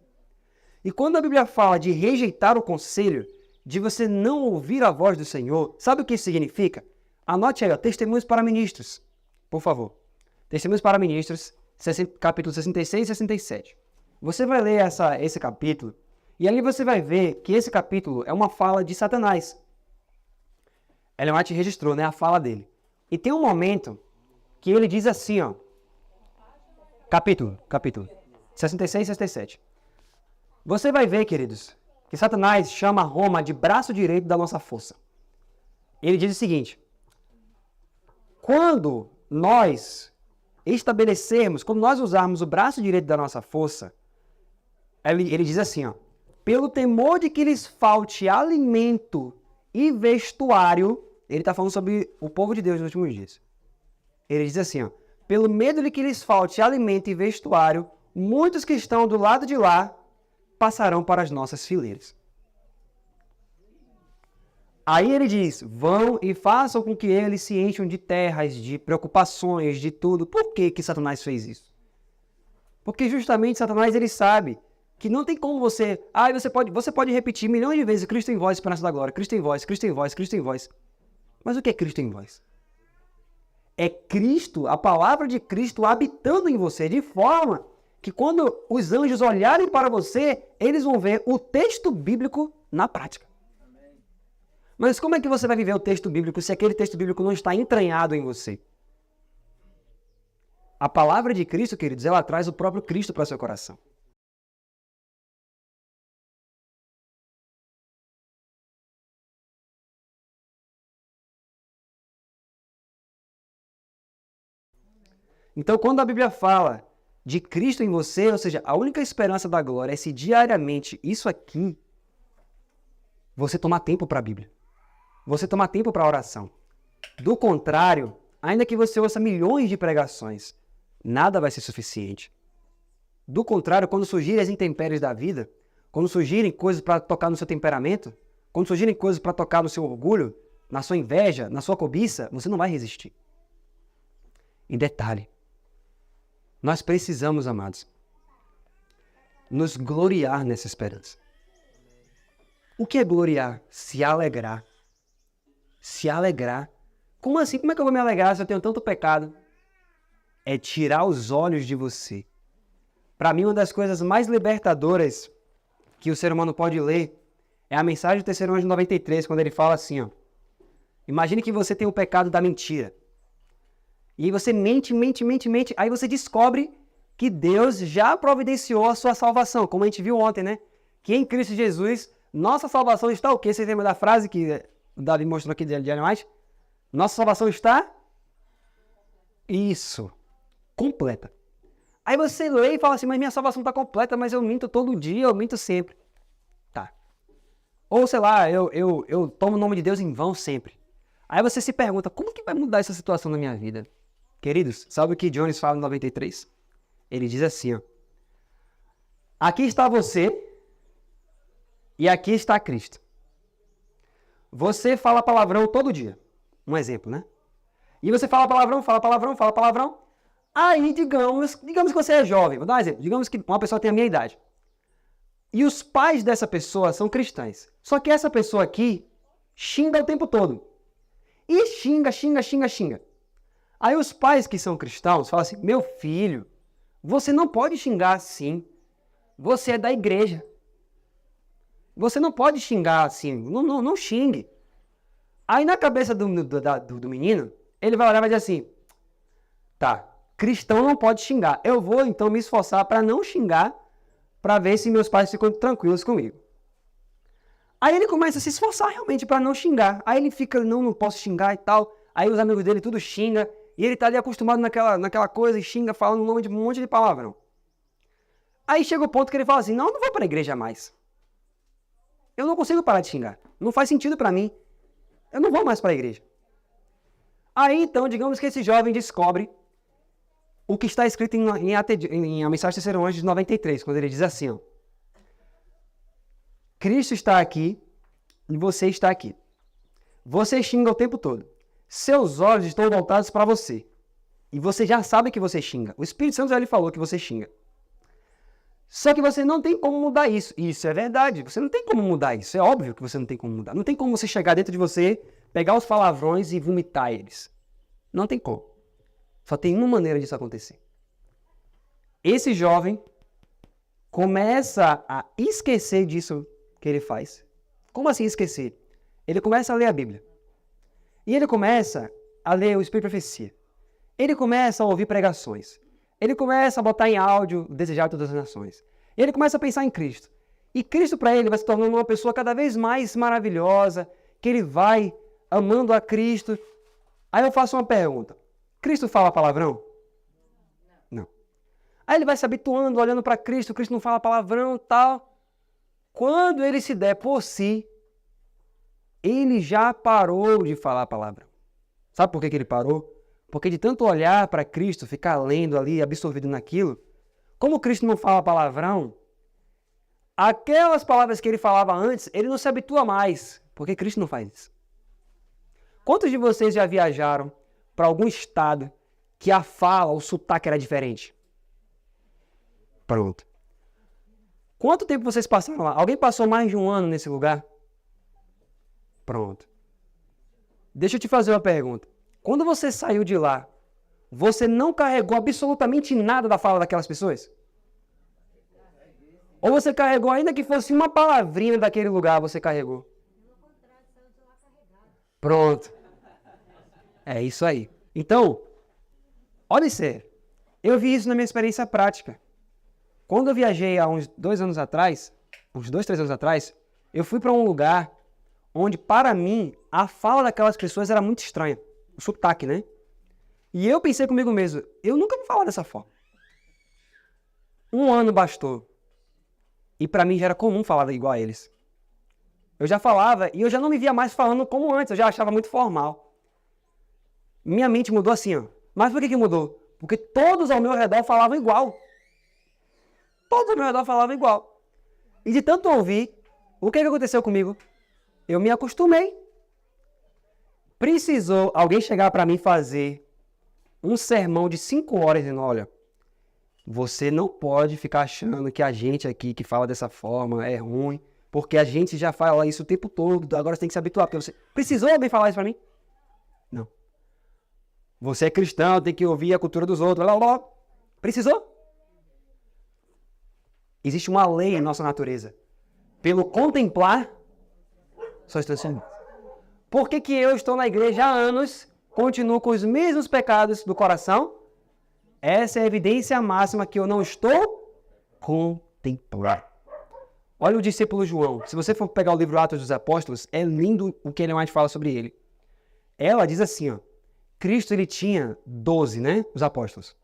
E quando a Bíblia fala de rejeitar o conselho, de você não ouvir a voz do Senhor, sabe o que isso significa? Anote aí, ó, Testemunhos para Ministros, por favor. Testemunhos para Ministros, capítulo 66 e 67. Você vai ler esse capítulo, e ali você vai ver que esse capítulo é uma fala de Satanás. Ellen White registrou, né, a fala dele. E tem um momento que ele diz assim, ó, capítulo 66 e 67. Você vai ver, queridos, que Satanás chama Roma de braço direito da nossa força. Ele diz o seguinte, quando nós usarmos o braço direito da nossa força, ele diz assim, ó, pelo temor de que lhes falte alimento e vestuário, ele está falando sobre o povo de Deus nos últimos dias. Ele diz assim, ó, pelo medo de que lhes falte alimento e vestuário, muitos que estão do lado de lá passarão para as nossas fileiras. Aí ele diz, vão e façam com que eles se encham de terras, de preocupações, de tudo. Por que Satanás fez isso? Porque justamente Satanás ele sabe que não tem como você pode repetir milhões de vezes Cristo em vós, esperança da glória, Cristo em vós, Cristo em vós, Cristo em vós. Mas o que é Cristo em vós? É Cristo, a palavra de Cristo habitando em você, de forma que quando os anjos olharem para você, eles vão ver o texto bíblico na prática. Mas como é que você vai viver o texto bíblico se aquele texto bíblico não está entranhado em você? A palavra de Cristo, queridos, ela traz o próprio Cristo para o seu coração. Então, quando a Bíblia fala de Cristo em você, ou seja, a única esperança da glória é se diariamente isso aqui, você tomar tempo para a Bíblia. Você tomar tempo para a oração. Do contrário, ainda que você ouça milhões de pregações, nada vai ser suficiente. Do contrário, quando surgirem as intempéries da vida, quando surgirem coisas para tocar no seu temperamento, quando surgirem coisas para tocar no seu orgulho, na sua inveja, na sua cobiça, você não vai resistir. E detalhe, nós precisamos, amados, nos gloriar nessa esperança. O que é gloriar? Se alegrar. Se alegrar. Como assim? Como é que eu vou me alegrar se eu tenho tanto pecado? É tirar os olhos de você. Para mim, uma das coisas mais libertadoras que o ser humano pode ler é a mensagem do Terceiro Anjo 93, quando ele fala assim, ó. Imagine que você tem o pecado da mentira. E aí você mente, aí você descobre que Deus já providenciou a sua salvação, como a gente viu ontem, né? Que em Cristo Jesus, nossa salvação está o quê? Vocês lembram da frase que o Davi mostrou aqui de animais? Nossa salvação está... Isso. Completa. Aí você lê e fala assim, mas minha salvação está completa, mas eu minto todo dia, eu minto sempre. Tá. Ou sei lá, eu tomo o nome de Deus em vão sempre. Aí você se pergunta, como que vai mudar essa situação na minha vida? Queridos, sabe o que Jones fala no 93? Ele diz assim, ó. Aqui está você e aqui está Cristo. Você fala palavrão todo dia. Um exemplo, né? E você fala palavrão. Aí, digamos que você é jovem. Vou dar um exemplo. Digamos que uma pessoa tem a minha idade. E os pais dessa pessoa são cristãos. Só que essa pessoa aqui xinga o tempo todo. E xinga. Aí os pais que são cristãos falam assim, meu filho, você não pode xingar assim. Você é da igreja. Você não pode xingar assim. Não xingue. Aí na cabeça do menino, ele vai olhar e vai dizer assim, tá, cristão não pode xingar. Eu vou então me esforçar para não xingar, para ver se meus pais ficam tranquilos comigo. Aí ele começa a se esforçar realmente para não xingar. Aí ele fica, não posso xingar e tal. Aí os amigos dele tudo xinga. E ele tá ali acostumado naquela coisa e xinga, falando um monte de palavrão. Aí chega o ponto que ele fala assim, não vou para a igreja mais. Eu não consigo parar de xingar. Não faz sentido para mim. Eu não vou mais para a igreja. Aí então, digamos que esse jovem descobre o que está escrito em a mensagem do Terceiro Anjo de 93, quando ele diz assim, ó. Cristo está aqui e você está aqui. Você xinga o tempo todo. Seus olhos estão voltados para você. E você já sabe que você xinga. O Espírito Santo já lhe falou que você xinga. Só que você não tem como mudar isso. Isso é verdade. Você não tem como mudar isso. É óbvio que você não tem como mudar. Não tem como você chegar dentro de você, pegar os palavrões e vomitar eles. Não tem como. Só tem uma maneira disso acontecer. Esse jovem começa a esquecer disso que ele faz. Como assim esquecer? Ele começa a ler a Bíblia. E ele começa a ler o Espírito de Profecia. Ele começa a ouvir pregações. Ele começa a botar em áudio o Desejar de Todas as Nações. Ele começa a pensar em Cristo. E Cristo para ele vai se tornando uma pessoa cada vez mais maravilhosa, que ele vai amando a Cristo. Aí eu faço uma pergunta. Cristo fala palavrão? Não. Aí ele vai se habituando, olhando para Cristo. Cristo não fala palavrão e tal. Quando ele se der por si, ele já parou de falar palavrão. Sabe por que ele parou? Porque de tanto olhar para Cristo, ficar lendo ali, absorvido naquilo, como Cristo não fala palavrão, aquelas palavras que ele falava antes, ele não se habitua mais, porque Cristo não faz isso. Quantos de vocês já viajaram para algum estado que a fala, o sotaque era diferente? Pronto. Quanto tempo vocês passaram lá? Alguém passou mais de um ano nesse lugar? Pronto. Deixa eu te fazer uma pergunta. Quando você saiu de lá, você não carregou absolutamente nada da fala daquelas pessoas? Ou você carregou, ainda que fosse uma palavrinha daquele lugar, você carregou? Pronto. É isso aí. Então, olha sério. Eu vi isso na minha experiência prática. Quando eu viajei há uns 2 anos atrás, uns 2, 3 anos atrás, eu fui para um lugar onde, para mim, a fala daquelas pessoas era muito estranha. O sotaque, né? E eu pensei comigo mesmo, eu nunca vou falar dessa forma. 1 ano bastou. E para mim já era comum falar igual a eles. Eu já falava e eu já não me via mais falando como antes, eu já achava muito formal. Minha mente mudou assim, ó. Mas por que mudou? Porque todos ao meu redor falavam igual. Todos ao meu redor falavam igual. E de tanto ouvir, o que aconteceu comigo? Eu me acostumei. Precisou alguém chegar para mim fazer um sermão de 5 horas dizendo, olha, você não pode ficar achando que a gente aqui que fala dessa forma é ruim, porque a gente já fala isso o tempo todo, agora você tem que se habituar. Porque você... Precisou alguém falar isso para mim? Não. Você é cristão, tem que ouvir a cultura dos outros. Blá, blá, blá. Precisou? Existe uma lei em nossa natureza. Pelo contemplar, só estou sendo. Por que eu estou na igreja há anos, continuo com os mesmos pecados do coração? Essa é a evidência máxima que eu não estou contemplando. Olha o discípulo João. Se você for pegar o livro Atos dos Apóstolos, é lindo o que ele mais fala sobre ele. Ela diz assim, ó, Cristo ele tinha 12, né? Os apóstolos.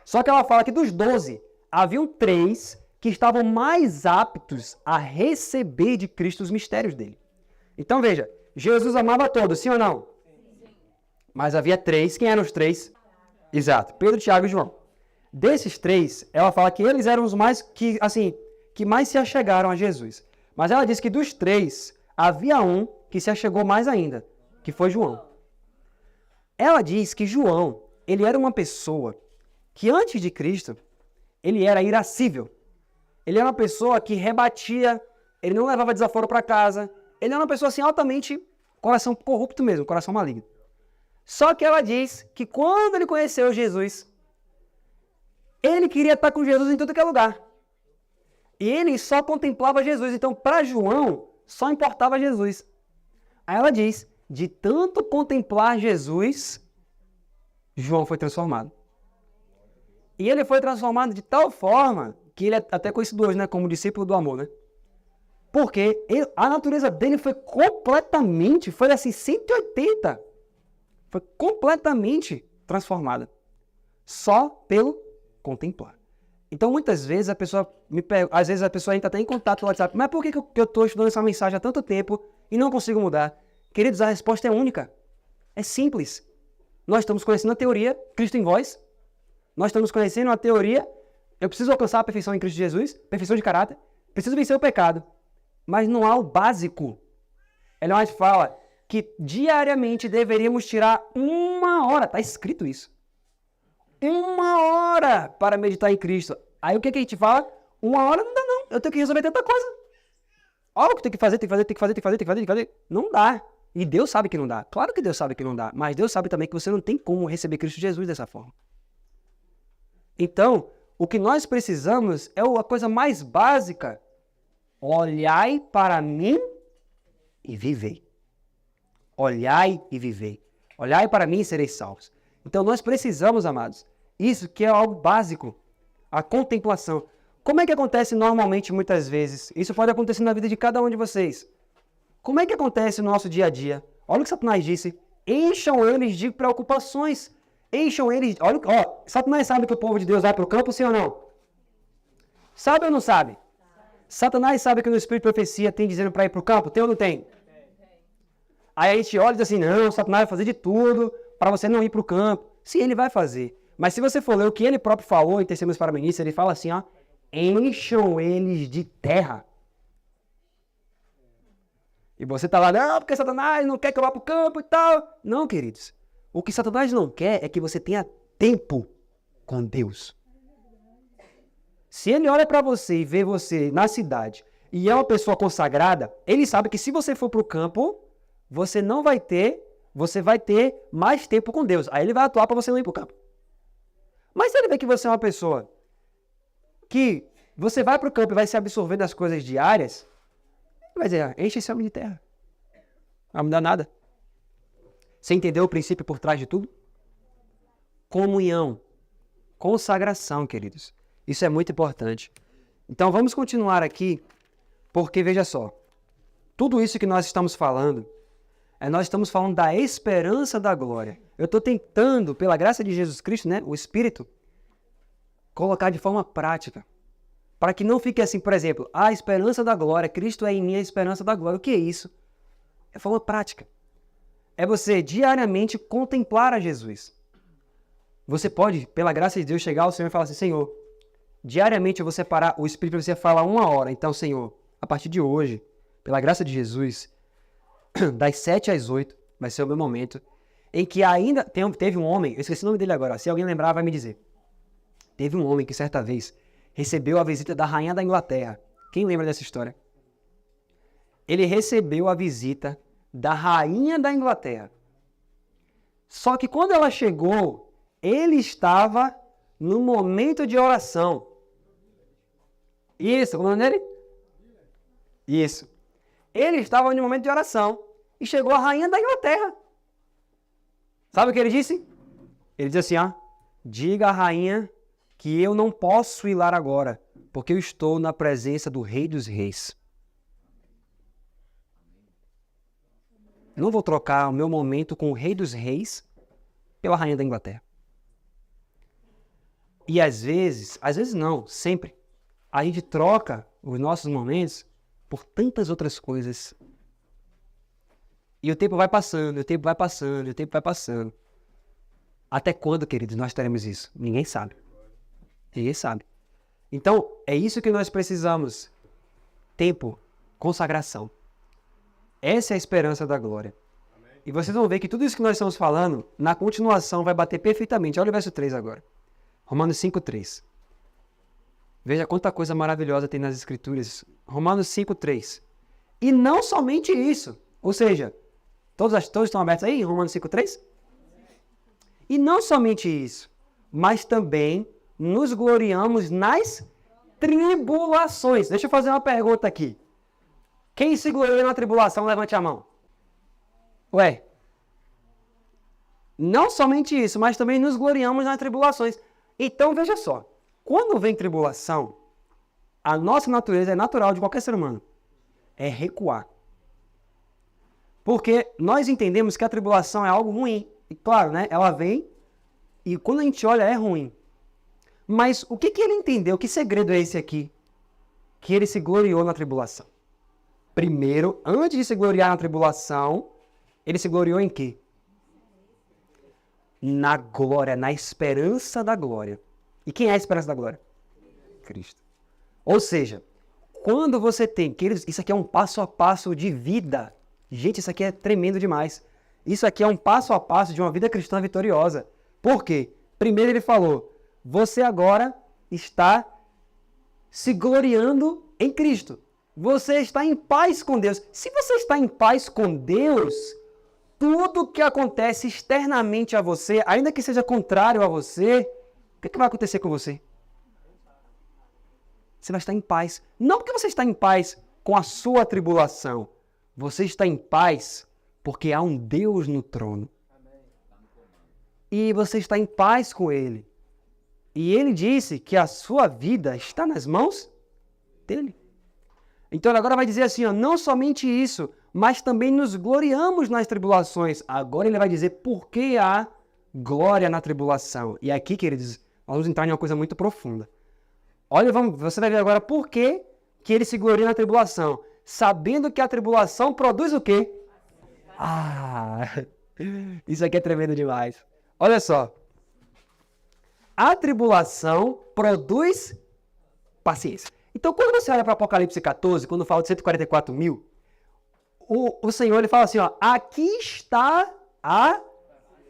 Só que ela fala que dos 12, haviam 3 que estavam mais aptos a receber de Cristo os mistérios dele. Então veja, Jesus amava todos, sim ou não? Sim. Mas havia 3. Quem eram os 3? Exato, Pedro, Tiago e João. Desses 3, ela fala que eles eram os mais que mais se achegaram a Jesus. Mas ela diz que dos 3, havia um que se achegou mais ainda, que foi João. Ela diz que João, ele era uma pessoa que antes de Cristo, ele era irascível. Ele era uma pessoa que rebatia, ele não levava desaforo para casa. Ele era uma pessoa assim altamente, coração corrupto mesmo, coração maligno. Só que ela diz que quando ele conheceu Jesus, ele queria estar com Jesus em tudo que é lugar. E ele só contemplava Jesus. Então, para João, só importava Jesus. Aí ela diz, de tanto contemplar Jesus, João foi transformado. E ele foi transformado de tal forma que ele é até conhecido hoje, né, como discípulo do amor, né? Porque a natureza dele foi completamente, foi assim, 180. Foi completamente transformada. Só pelo contemplar. Então, muitas vezes, a pessoa às vezes a pessoa entra até em contato no WhatsApp. Mas por que eu estou estudando essa mensagem há tanto tempo e não consigo mudar? Queridos, a resposta é única. É simples. Nós estamos conhecendo a teoria Cristo em vós. Nós estamos conhecendo a teoria eu preciso alcançar a perfeição em Cristo Jesus, perfeição de caráter, preciso vencer o pecado. Mas não há o básico. Ellen White fala que diariamente deveríamos tirar 1 hora, está escrito isso. 1 hora para meditar em Cristo. Aí o que a gente fala? 1 hora não dá não, eu tenho que resolver tanta coisa. Olha o que tem que fazer. Não dá. E Deus sabe que não dá. Claro que Deus sabe que não dá, mas Deus sabe também que você não tem como receber Cristo Jesus dessa forma. Então, o que nós precisamos é a coisa mais básica. Olhai para mim e vivei. Olhai e vivei. Olhai para mim e sereis salvos. Então nós precisamos, amados, isso que é algo básico, a contemplação. Como é que acontece normalmente muitas vezes? Isso pode acontecer na vida de cada um de vocês. Como é que acontece no nosso dia a dia? Olha o que Satanás disse. Encham eles de preocupações. Encham eles... Olha, Satanás sabe que o povo de Deus vai para o campo, sim ou não? Sabe ou não sabe? Satanás sabe que no Espírito de Profecia tem dizendo para ir para o campo? Tem ou não tem? Aí a gente olha e diz assim, não, Satanás vai fazer de tudo para você não ir para o campo. Sim, ele vai fazer. Mas se você for ler o que ele próprio falou em Terceiros para Ministros, ele fala assim, ó, encham eles de terra. E você está lá, não, porque Satanás não quer que eu vá para o campo e tal. Não, queridos. O que Satanás não quer é que você tenha tempo com Deus. Se ele olha para você e vê você na cidade e é uma pessoa consagrada, ele sabe que se você for para o campo, você vai ter mais tempo com Deus. Aí ele vai atuar para você não ir para o campo. Mas se ele vê que você é uma pessoa que você vai para o campo e vai se absorver das coisas diárias, ele vai dizer, enche esse homem de terra. Não vai mudar nada. Você entendeu o princípio por trás de tudo? Comunhão. Consagração, queridos. Isso é muito importante. Então vamos continuar aqui, porque veja só. Tudo isso que nós estamos falando, nós estamos falando da esperança da glória. Eu estou tentando, pela graça de Jesus Cristo, né, o Espírito, colocar de forma prática. Para que não fique assim, por exemplo, a esperança da glória, Cristo é em mim a esperança da glória. O que é isso? É forma prática. É você diariamente contemplar a Jesus. Você pode, pela graça de Deus, chegar ao Senhor e falar assim, Senhor, diariamente eu vou separar o Espírito para você falar 1 hora. Então, Senhor, a partir de hoje, pela graça de Jesus, das 7 às 8, vai ser o meu momento, em que ainda teve um homem, eu esqueci o nome dele agora, se alguém lembrar vai me dizer. Teve um homem que certa vez recebeu a visita da rainha da Inglaterra. Quem lembra dessa história? Ele recebeu a visita da rainha da Inglaterra. Só que quando ela chegou, ele estava no momento de oração. Isso, como é o nome dele? Isso. Ele estava no momento de oração e chegou a rainha da Inglaterra. Sabe o que ele disse? Ele disse assim, diga à rainha que eu não posso ir lá agora, porque eu estou na presença do Rei dos Reis. Eu não vou trocar o meu momento com o Rei dos Reis pela rainha da Inglaterra. E às vezes não, sempre, a gente troca os nossos momentos por tantas outras coisas. E o tempo vai passando, o tempo vai passando, o tempo vai passando. Até quando, queridos, nós teremos isso? Ninguém sabe. Ninguém sabe. Então, é isso que nós precisamos. Tempo, consagração. Essa é a esperança da glória. E vocês vão ver que tudo isso que nós estamos falando, na continuação, vai bater perfeitamente. Olha o verso 3 agora. Romanos 5:3. Veja quanta coisa maravilhosa tem nas Escrituras. Romanos 5:3. E não somente isso. Ou seja, todos estão abertos aí em Romanos 5:3? E não somente isso, mas também nos gloriamos nas tribulações. Deixa eu fazer uma pergunta aqui. Quem se gloriou na tribulação, levante a mão. Ué, não somente isso, mas também nos gloriamos nas tribulações. Então, veja só. Quando vem tribulação, a nossa natureza é natural de qualquer ser humano. É recuar. Porque nós entendemos que a tribulação é algo ruim. E claro, né? Ela vem e quando a gente olha é ruim. Mas o que ele entendeu? Que segredo é esse aqui? Que ele se gloriou na tribulação. Primeiro, antes de se gloriar na tribulação, ele se gloriou em quê? Na glória, na esperança da glória. E quem é a esperança da glória? Cristo. Ou seja, quando você tem... Isso aqui é um passo a passo de vida. Gente, isso aqui é tremendo demais. Isso aqui é um passo a passo de uma vida cristã vitoriosa. Por quê? Primeiro ele falou, você agora está se gloriando em Cristo. Você está em paz com Deus. Se você está em paz com Deus, tudo que acontece externamente a você, ainda que seja contrário a você, o que vai acontecer com você? Você vai estar em paz. Não porque você está em paz com a sua tribulação. Você está em paz porque há um Deus no trono. E você está em paz com Ele. E Ele disse que a sua vida está nas mãos dEle. Então ele agora vai dizer assim, não somente isso, mas também nos gloriamos nas tribulações. Agora ele vai dizer por que há glória na tribulação. E aqui, queridos, nós vamos entrar em uma coisa muito profunda. Olha, você vai ver agora por que ele se gloria na tribulação. Sabendo que a tribulação produz o quê? Isso aqui é tremendo demais. Olha só. A tribulação produz paciência. Então, quando você olha para Apocalipse 14, quando fala de 144 mil, o Senhor ele fala assim, aqui está a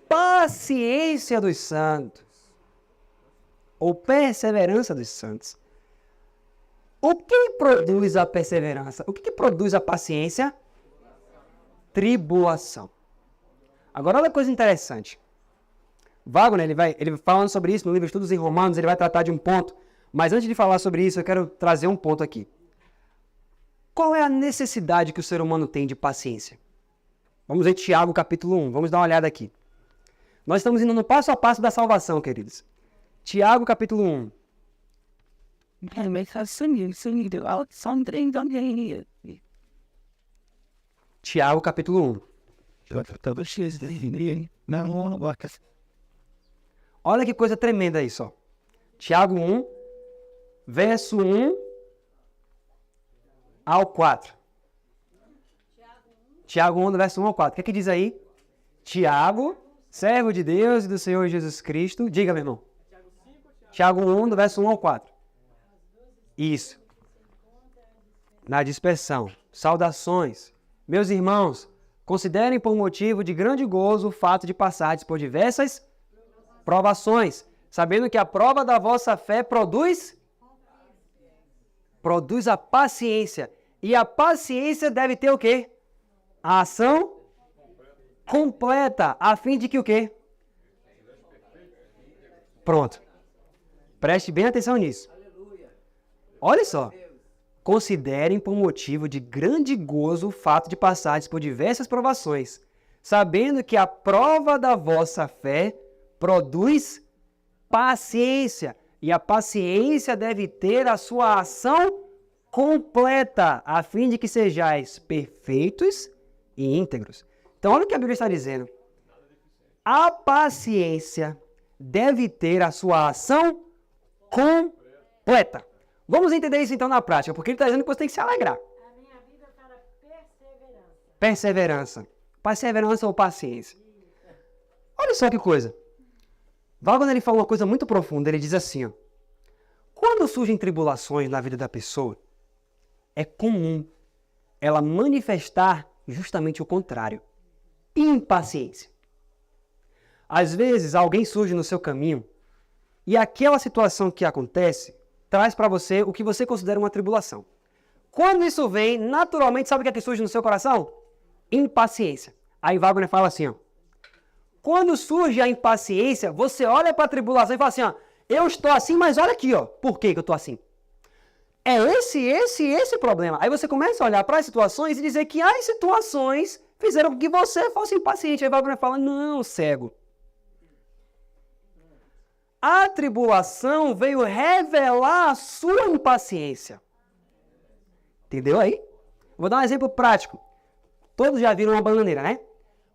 paciência dos santos. Ou perseverança dos santos. O que produz a perseverança? O que produz a paciência? Tribulação. Agora, olha que coisa interessante. Wagner, ele falando sobre isso no livro Estudos em Romanos, ele vai tratar de um ponto. Mas antes de falar sobre isso, eu quero trazer um ponto aqui. Qual é a necessidade que o ser humano tem de paciência? Vamos ver Tiago capítulo 1. Vamos dar uma olhada aqui. Nós estamos indo no passo a passo da salvação, queridos. Tiago capítulo 1. Tiago capítulo 1. Olha que coisa tremenda isso, ó. Tiago 1, verso 1 ao 4. Tiago 1, verso 1 ao 4. O que é que diz aí? Tiago, servo de Deus e do Senhor Jesus Cristo. Diga, meu irmão. Tiago 1, do verso 1 ao 4. Isso. Na dispersão. Saudações. Meus irmãos, Considerem por motivo de grande gozo o fato de passardes por diversas provações, sabendo que a prova da vossa fé produz a paciência. E a paciência deve ter o quê? A ação completa, a fim de que o quê? Pronto. Preste bem atenção nisso. Olha só. Considerem por motivo de grande gozo o fato de passardes por diversas provações, sabendo que a prova da vossa fé produz paciência. E a paciência deve ter a sua ação completa, a fim de que sejais perfeitos e íntegros. Então, olha o que a Bíblia está dizendo. A paciência deve ter a sua ação completa. Vamos entender isso então na prática, porque ele está dizendo que você tem que se alegrar. A minha vida para perseverança. Perseverança. Perseverança ou paciência. Olha só que coisa. Wagner ele fala uma coisa muito profunda. Ele diz assim, ó, quando surgem tribulações na vida da pessoa, é comum ela manifestar justamente o contrário. Impaciência. Às vezes, alguém surge no seu caminho e aquela situação que acontece traz para você o que você considera uma tribulação. Quando isso vem, naturalmente, sabe o que é que surge no seu coração? Impaciência. Aí Wagner fala assim, ó, quando surge a impaciência, você olha para a tribulação e fala assim, ó, eu estou assim, mas olha aqui, ó, por que eu estou assim? É esse problema. Aí você começa a olhar para as situações e dizer que as situações fizeram com que você fosse impaciente. Aí Wagner fala, não, cego. A tribulação veio revelar a sua impaciência. Entendeu aí? Vou dar um exemplo prático. Todos já viram uma bananeira, né?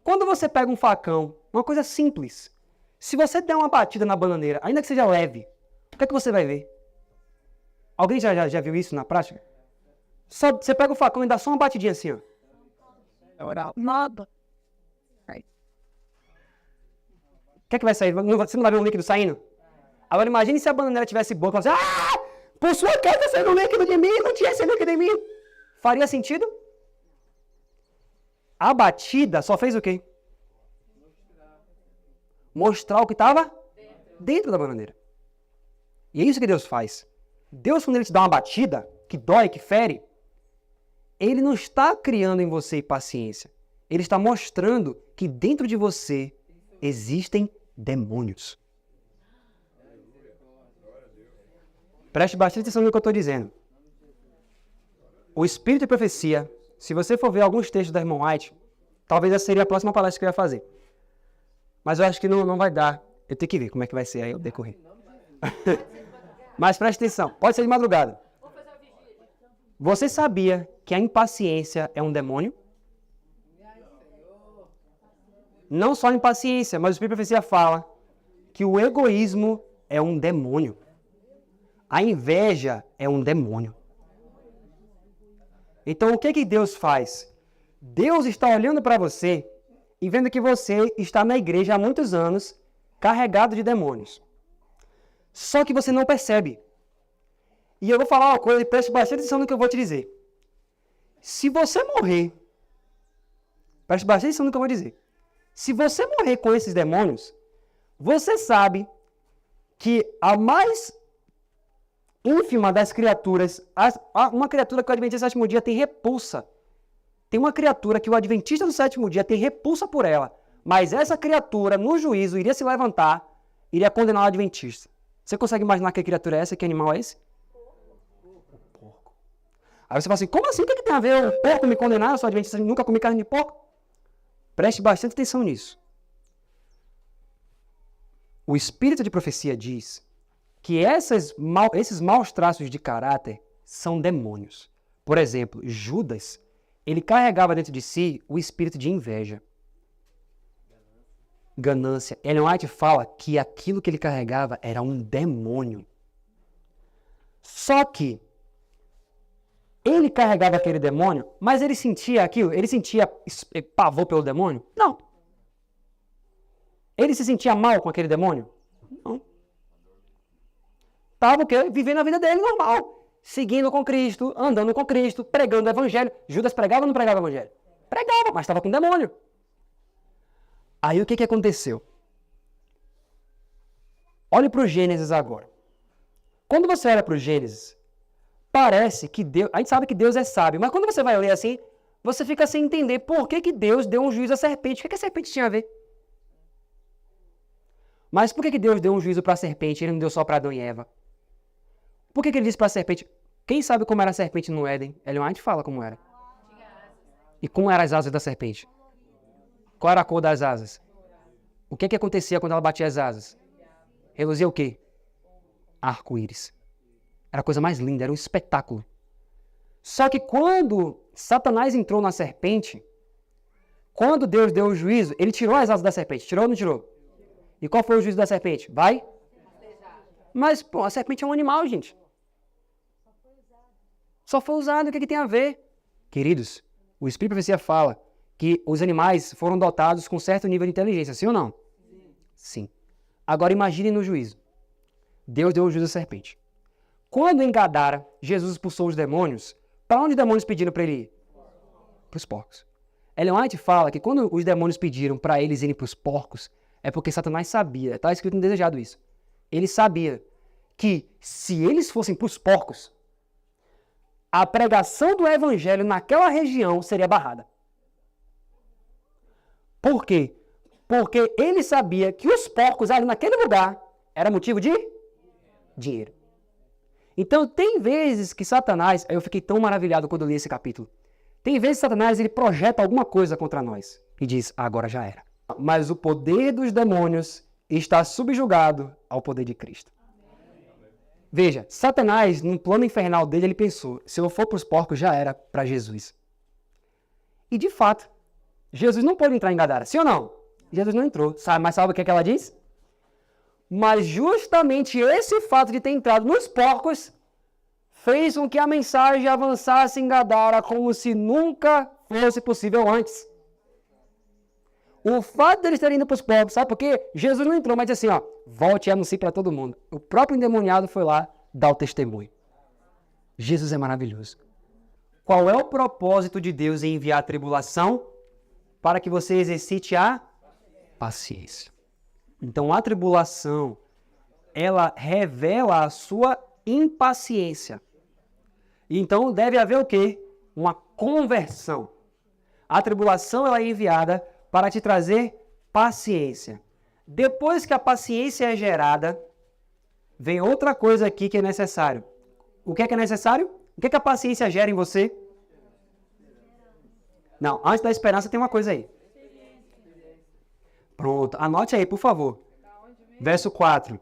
Quando você pega um facão, uma coisa simples, se você der uma batida na bananeira, ainda que seja leve, o que é que você vai ver? Alguém já viu isso na prática? Só, você pega o facão e dá só uma batidinha assim, ó. Nada. O que é que vai sair? Você não vai ver um líquido saindo? Agora imagine se a bananeira tivesse boca e falasse, por sua causa tá saindo um líquido de mim, não tinha esse líquido em mim. Faria sentido? A batida só fez o quê? Mostrar o que estava dentro da bananeira. E é isso que Deus faz. Deus, quando Ele te dá uma batida, que dói, que fere, Ele não está criando em você paciência. Ele está mostrando que dentro de você existem demônios. Preste bastante atenção no que eu estou dizendo. O Espírito de Profecia, se você for ver alguns textos da irmã White, talvez essa seria a próxima palestra que eu ia fazer. Mas eu acho que não vai dar. Eu tenho que ver como é que vai ser aí o decorrer. Mas preste atenção, pode ser de madrugada. Você sabia que a impaciência é um demônio? Não só a impaciência, mas o Espírito de Profecia fala que o egoísmo é um demônio. A inveja é um demônio. Então, o que Deus faz? Deus está olhando para você e vendo que você está na igreja há muitos anos, carregado de demônios. Só que você não percebe. E eu vou falar uma coisa e preste bastante atenção no que eu vou te dizer. Se você morrer, preste bastante atenção no que eu vou dizer. Se você morrer com esses demônios, você sabe que a mais ínfima das criaturas, uma criatura que o Adventista do sétimo dia tem repulsa. Tem uma criatura que o Adventista do sétimo dia tem repulsa por ela, mas essa criatura, no juízo, iria se levantar, iria condenar o Adventista. Você consegue imaginar que criatura é essa? Que animal é esse? O porco. Aí você fala assim, como assim? O que tem a ver o porco me condenar? Eu sou Adventista, nunca comi carne de porco. Preste bastante atenção nisso. O Espírito de Profecia diz que esses maus traços de caráter são demônios. Por exemplo, Judas, ele carregava dentro de si o espírito de inveja. Ganância. Ellen White fala que aquilo que ele carregava era um demônio. Só que ele carregava aquele demônio, mas ele sentia aquilo, ele sentia pavor pelo demônio? Não. Ele se sentia mal com aquele demônio? Não. Estava vivendo a vida dele normal, seguindo com Cristo, andando com Cristo, pregando o evangelho. Judas pregava ou não pregava o evangelho? Pregava, mas estava com demônio. Aí o que aconteceu? Olhe para o Gênesis agora. Quando você olha para o Gênesis, parece que Deus... A gente sabe que Deus é sábio, mas quando você vai ler assim, você fica sem entender por que Deus deu um juízo à serpente. O que a serpente tinha a ver? Mas por que Deus deu um juízo para a serpente e ele não deu só para Adão e Eva? Por que ele disse para a serpente... Quem sabe como era a serpente no Éden? Ellen White fala como era. E como eram as asas da serpente? Qual era a cor das asas? O que acontecia quando ela batia as asas? Reluzia o quê? Arco-íris. Era a coisa mais linda, era um espetáculo. Só que quando Satanás entrou na serpente, quando Deus deu o juízo, ele tirou as asas da serpente. Tirou ou não tirou? E qual foi o juízo da serpente? Vai? Mas, pô, a serpente é um animal, gente. Só foi usado, o que tem a ver? Queridos, o Espírito de Profecia fala que os animais foram dotados com certo nível de inteligência, sim ou não? Sim. Agora imagine no juízo. Deus deu o juízo à serpente. Quando em Gadara, Jesus expulsou os demônios, para onde os demônios pediram para ele ir? Para os porcos. Ellen White fala que quando os demônios pediram para eles irem para os porcos, é porque Satanás sabia, está escrito no Desejado isso, ele sabia que se eles fossem para os porcos, a pregação do evangelho naquela região seria barrada. Por quê? Porque ele sabia que os porcos ali naquele lugar era motivo de dinheiro. Então, tem vezes que Satanás, eu fiquei tão maravilhado quando eu li esse capítulo, tem vezes que Satanás ele projeta alguma coisa contra nós e diz, agora já era. Mas o poder dos demônios está subjugado ao poder de Cristo. Veja, Satanás, no plano infernal dele, ele pensou, se eu for para os porcos, já era para Jesus. E de fato, Jesus não pôde entrar em Gadara, sim ou não? Jesus não entrou. Mas sabe o que ela diz? Mas justamente esse fato de ter entrado nos porcos fez com que a mensagem avançasse em Gadara como se nunca fosse possível antes. O fato deles terem ido para os porcos, sabe por quê? Jesus não entrou, mas disse assim, ó, volte e anuncie para todo mundo. O próprio endemoniado foi lá dar o testemunho. Jesus é maravilhoso. Qual é o propósito de Deus em enviar a tribulação? Para que você exercite a paciência. Então, a tribulação, ela revela a sua impaciência. Então, deve haver o quê? Uma conversão. A tribulação, ela é enviada para te trazer paciência. Depois que a paciência é gerada, vem outra coisa aqui que é necessário. O que é necessário? O que a paciência gera em você? Não, antes da esperança tem uma coisa aí. Pronto, anote aí, por favor. Verso 4.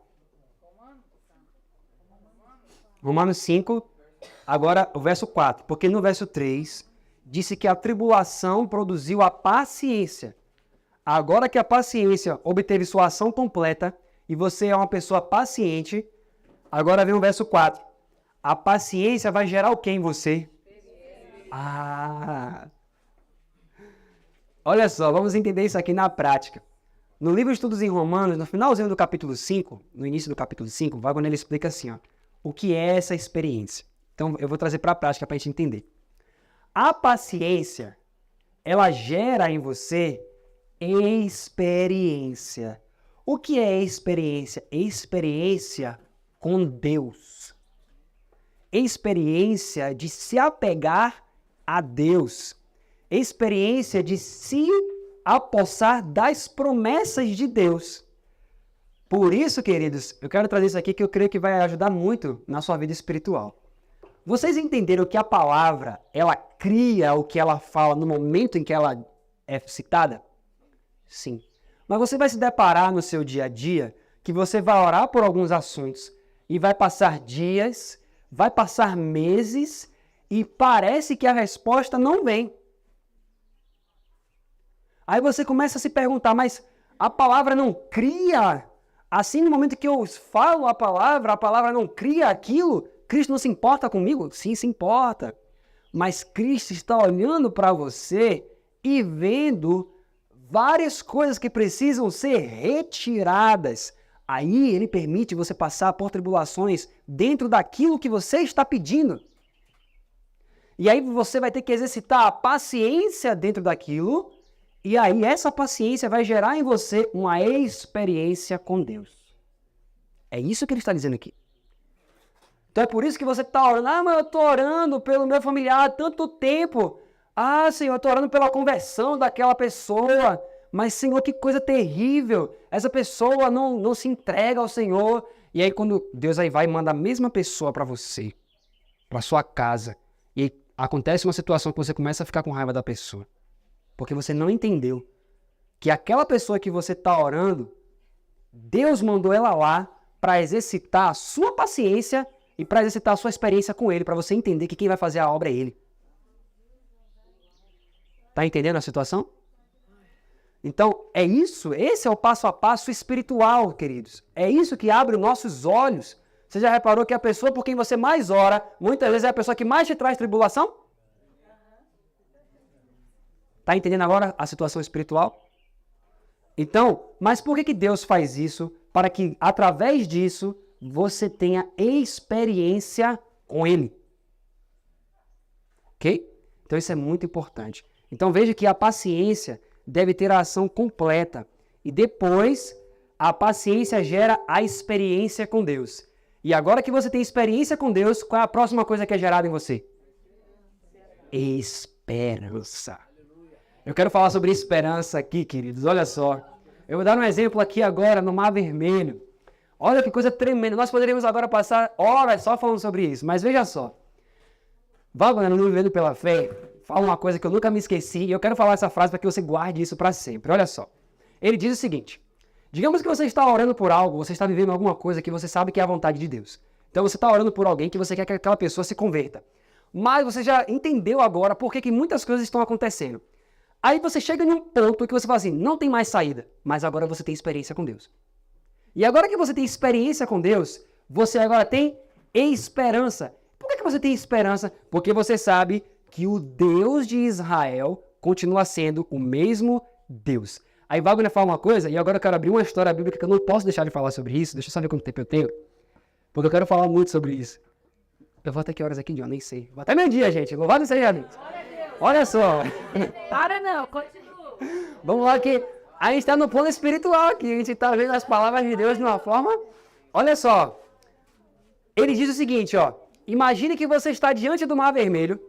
Romanos 5, agora o verso 4. Porque no verso 3, disse que a tribulação produziu a paciência. Agora que a paciência obteve sua ação completa, e você é uma pessoa paciente, agora vem o verso 4. A paciência vai gerar o que em você? Olha só, vamos entender isso aqui na prática. No livro de Estudos em Romanos, no finalzinho do capítulo 5, no início do capítulo 5, o Wagner explica assim, ó, o que é essa experiência. Então, eu vou trazer para a prática para a gente entender. A paciência, ela gera em você experiência. O que é experiência? Experiência com Deus. Experiência de se apegar a Deus. Experiência de se apossar das promessas de Deus. Por isso, queridos, eu quero trazer isso aqui que eu creio que vai ajudar muito na sua vida espiritual. Vocês entenderam que a palavra, ela cria o que ela fala no momento em que ela é citada? Sim. Mas você vai se deparar no seu dia a dia que você vai orar por alguns assuntos e vai passar dias, vai passar meses e parece que a resposta não vem. Aí você começa a se perguntar, mas a palavra não cria? Assim, no momento que eu falo a palavra não cria aquilo? Cristo não se importa comigo? Sim, se importa. Mas Cristo está olhando para você e vendo várias coisas que precisam ser retiradas. Aí ele permite você passar por tribulações dentro daquilo que você está pedindo. E aí você vai ter que exercitar a paciência dentro daquilo, e aí essa paciência vai gerar em você uma experiência com Deus. É isso que ele está dizendo aqui. Então é por isso que você está orando. Ah, mas eu estou orando pelo meu familiar há tanto tempo. Ah, Senhor, eu estou orando pela conversão daquela pessoa. Mas, Senhor, que coisa terrível. Essa pessoa não se entrega ao Senhor. E aí quando Deus aí vai e manda a mesma pessoa para você, para sua casa, e aí acontece uma situação que você começa a ficar com raiva da pessoa. Porque você não entendeu que aquela pessoa que você está orando, Deus mandou ela lá para exercitar a sua paciência e para exercitar a sua experiência com ele, para você entender que quem vai fazer a obra é ele. Tá entendendo a situação? Então, é isso, esse é o passo a passo espiritual, queridos. É isso que abre os nossos olhos. Você já reparou que a pessoa por quem você mais ora, muitas vezes é a pessoa que mais te traz tribulação? Tá entendendo agora a situação espiritual? Então, mas por que Deus faz isso? Para que, através disso, você tenha experiência com Ele. Ok? Então, isso é muito importante. Então, veja que a paciência deve ter a ação completa. E depois, a paciência gera a experiência com Deus. E agora que você tem experiência com Deus, qual é a próxima coisa que é gerada em você? Esperança. Eu quero falar sobre esperança aqui, queridos. Olha só. Eu vou dar um exemplo aqui agora no Mar Vermelho. Olha que coisa tremenda. Nós poderíamos agora passar horas só falando sobre isso. Mas veja só. Wagner, no Vivendo pela Fé, fala uma coisa que eu nunca me esqueci. E eu quero falar essa frase para que você guarde isso para sempre. Olha só. Ele diz o seguinte. Digamos que você está orando por algo, você está vivendo alguma coisa que você sabe que é a vontade de Deus. Então você está orando por alguém que você quer que aquela pessoa se converta. Mas você já entendeu agora por que muitas coisas estão acontecendo. Aí você chega em um ponto que você fala assim, não tem mais saída, mas agora você tem experiência com Deus. E agora que você tem experiência com Deus, você agora tem esperança. Por que você tem esperança? Porque você sabe que o Deus de Israel continua sendo o mesmo Deus. Aí Wagner fala uma coisa, e agora eu quero abrir uma história bíblica que eu não posso deixar de falar sobre isso. Deixa eu só ver quanto tempo eu tenho, porque eu quero falar muito sobre isso. Eu vou até que horas aqui, John? Nem sei. Vou até meio-dia, gente. Louvado seja Deus. Olha só. Para não, continua. Vamos lá que a gente está no plano espiritual aqui. A gente está vendo as palavras de Deus de uma forma... Olha só. Ele diz o seguinte, ó. Imagine que você está diante do Mar Vermelho.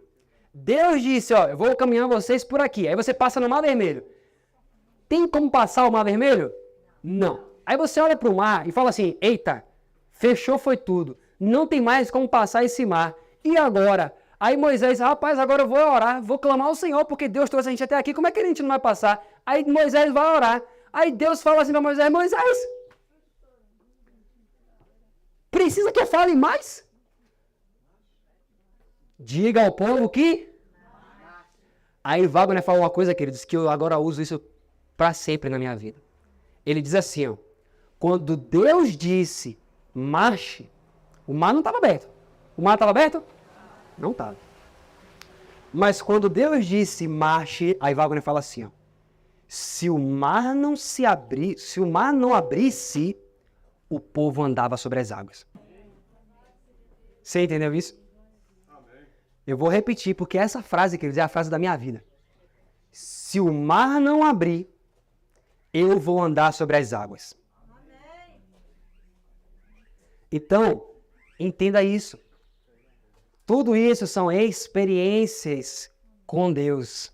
Deus disse, ó, eu vou caminhar vocês por aqui. Aí você passa no Mar Vermelho. Tem como passar o Mar Vermelho? Não. Aí você olha para o mar e fala assim, eita, fechou foi tudo. Não tem mais como passar esse mar. E agora? Aí Moisés, rapaz, agora eu vou orar, vou clamar ao Senhor, porque Deus trouxe a gente até aqui, como é que a gente não vai passar? Aí Moisés vai orar. Aí Deus fala assim para Moisés, Moisés, precisa que eu fale mais? Diga ao povo que... Aí Wagner fala uma coisa, queridos, que eu agora uso isso para sempre na minha vida. Ele diz assim, ó, quando Deus disse, marche, o mar não estava aberto. O mar estava aberto? Não estava. Mas quando Deus disse, marche, aí Wagner fala assim, ó, se o mar não se abrir, se o mar não abrisse, o povo andava sobre as águas. Você entendeu isso? Eu vou repetir, porque essa frase, queridos, é a frase da minha vida. Se o mar não abrir, eu vou andar sobre as águas. Então, entenda isso. Tudo isso são experiências com Deus.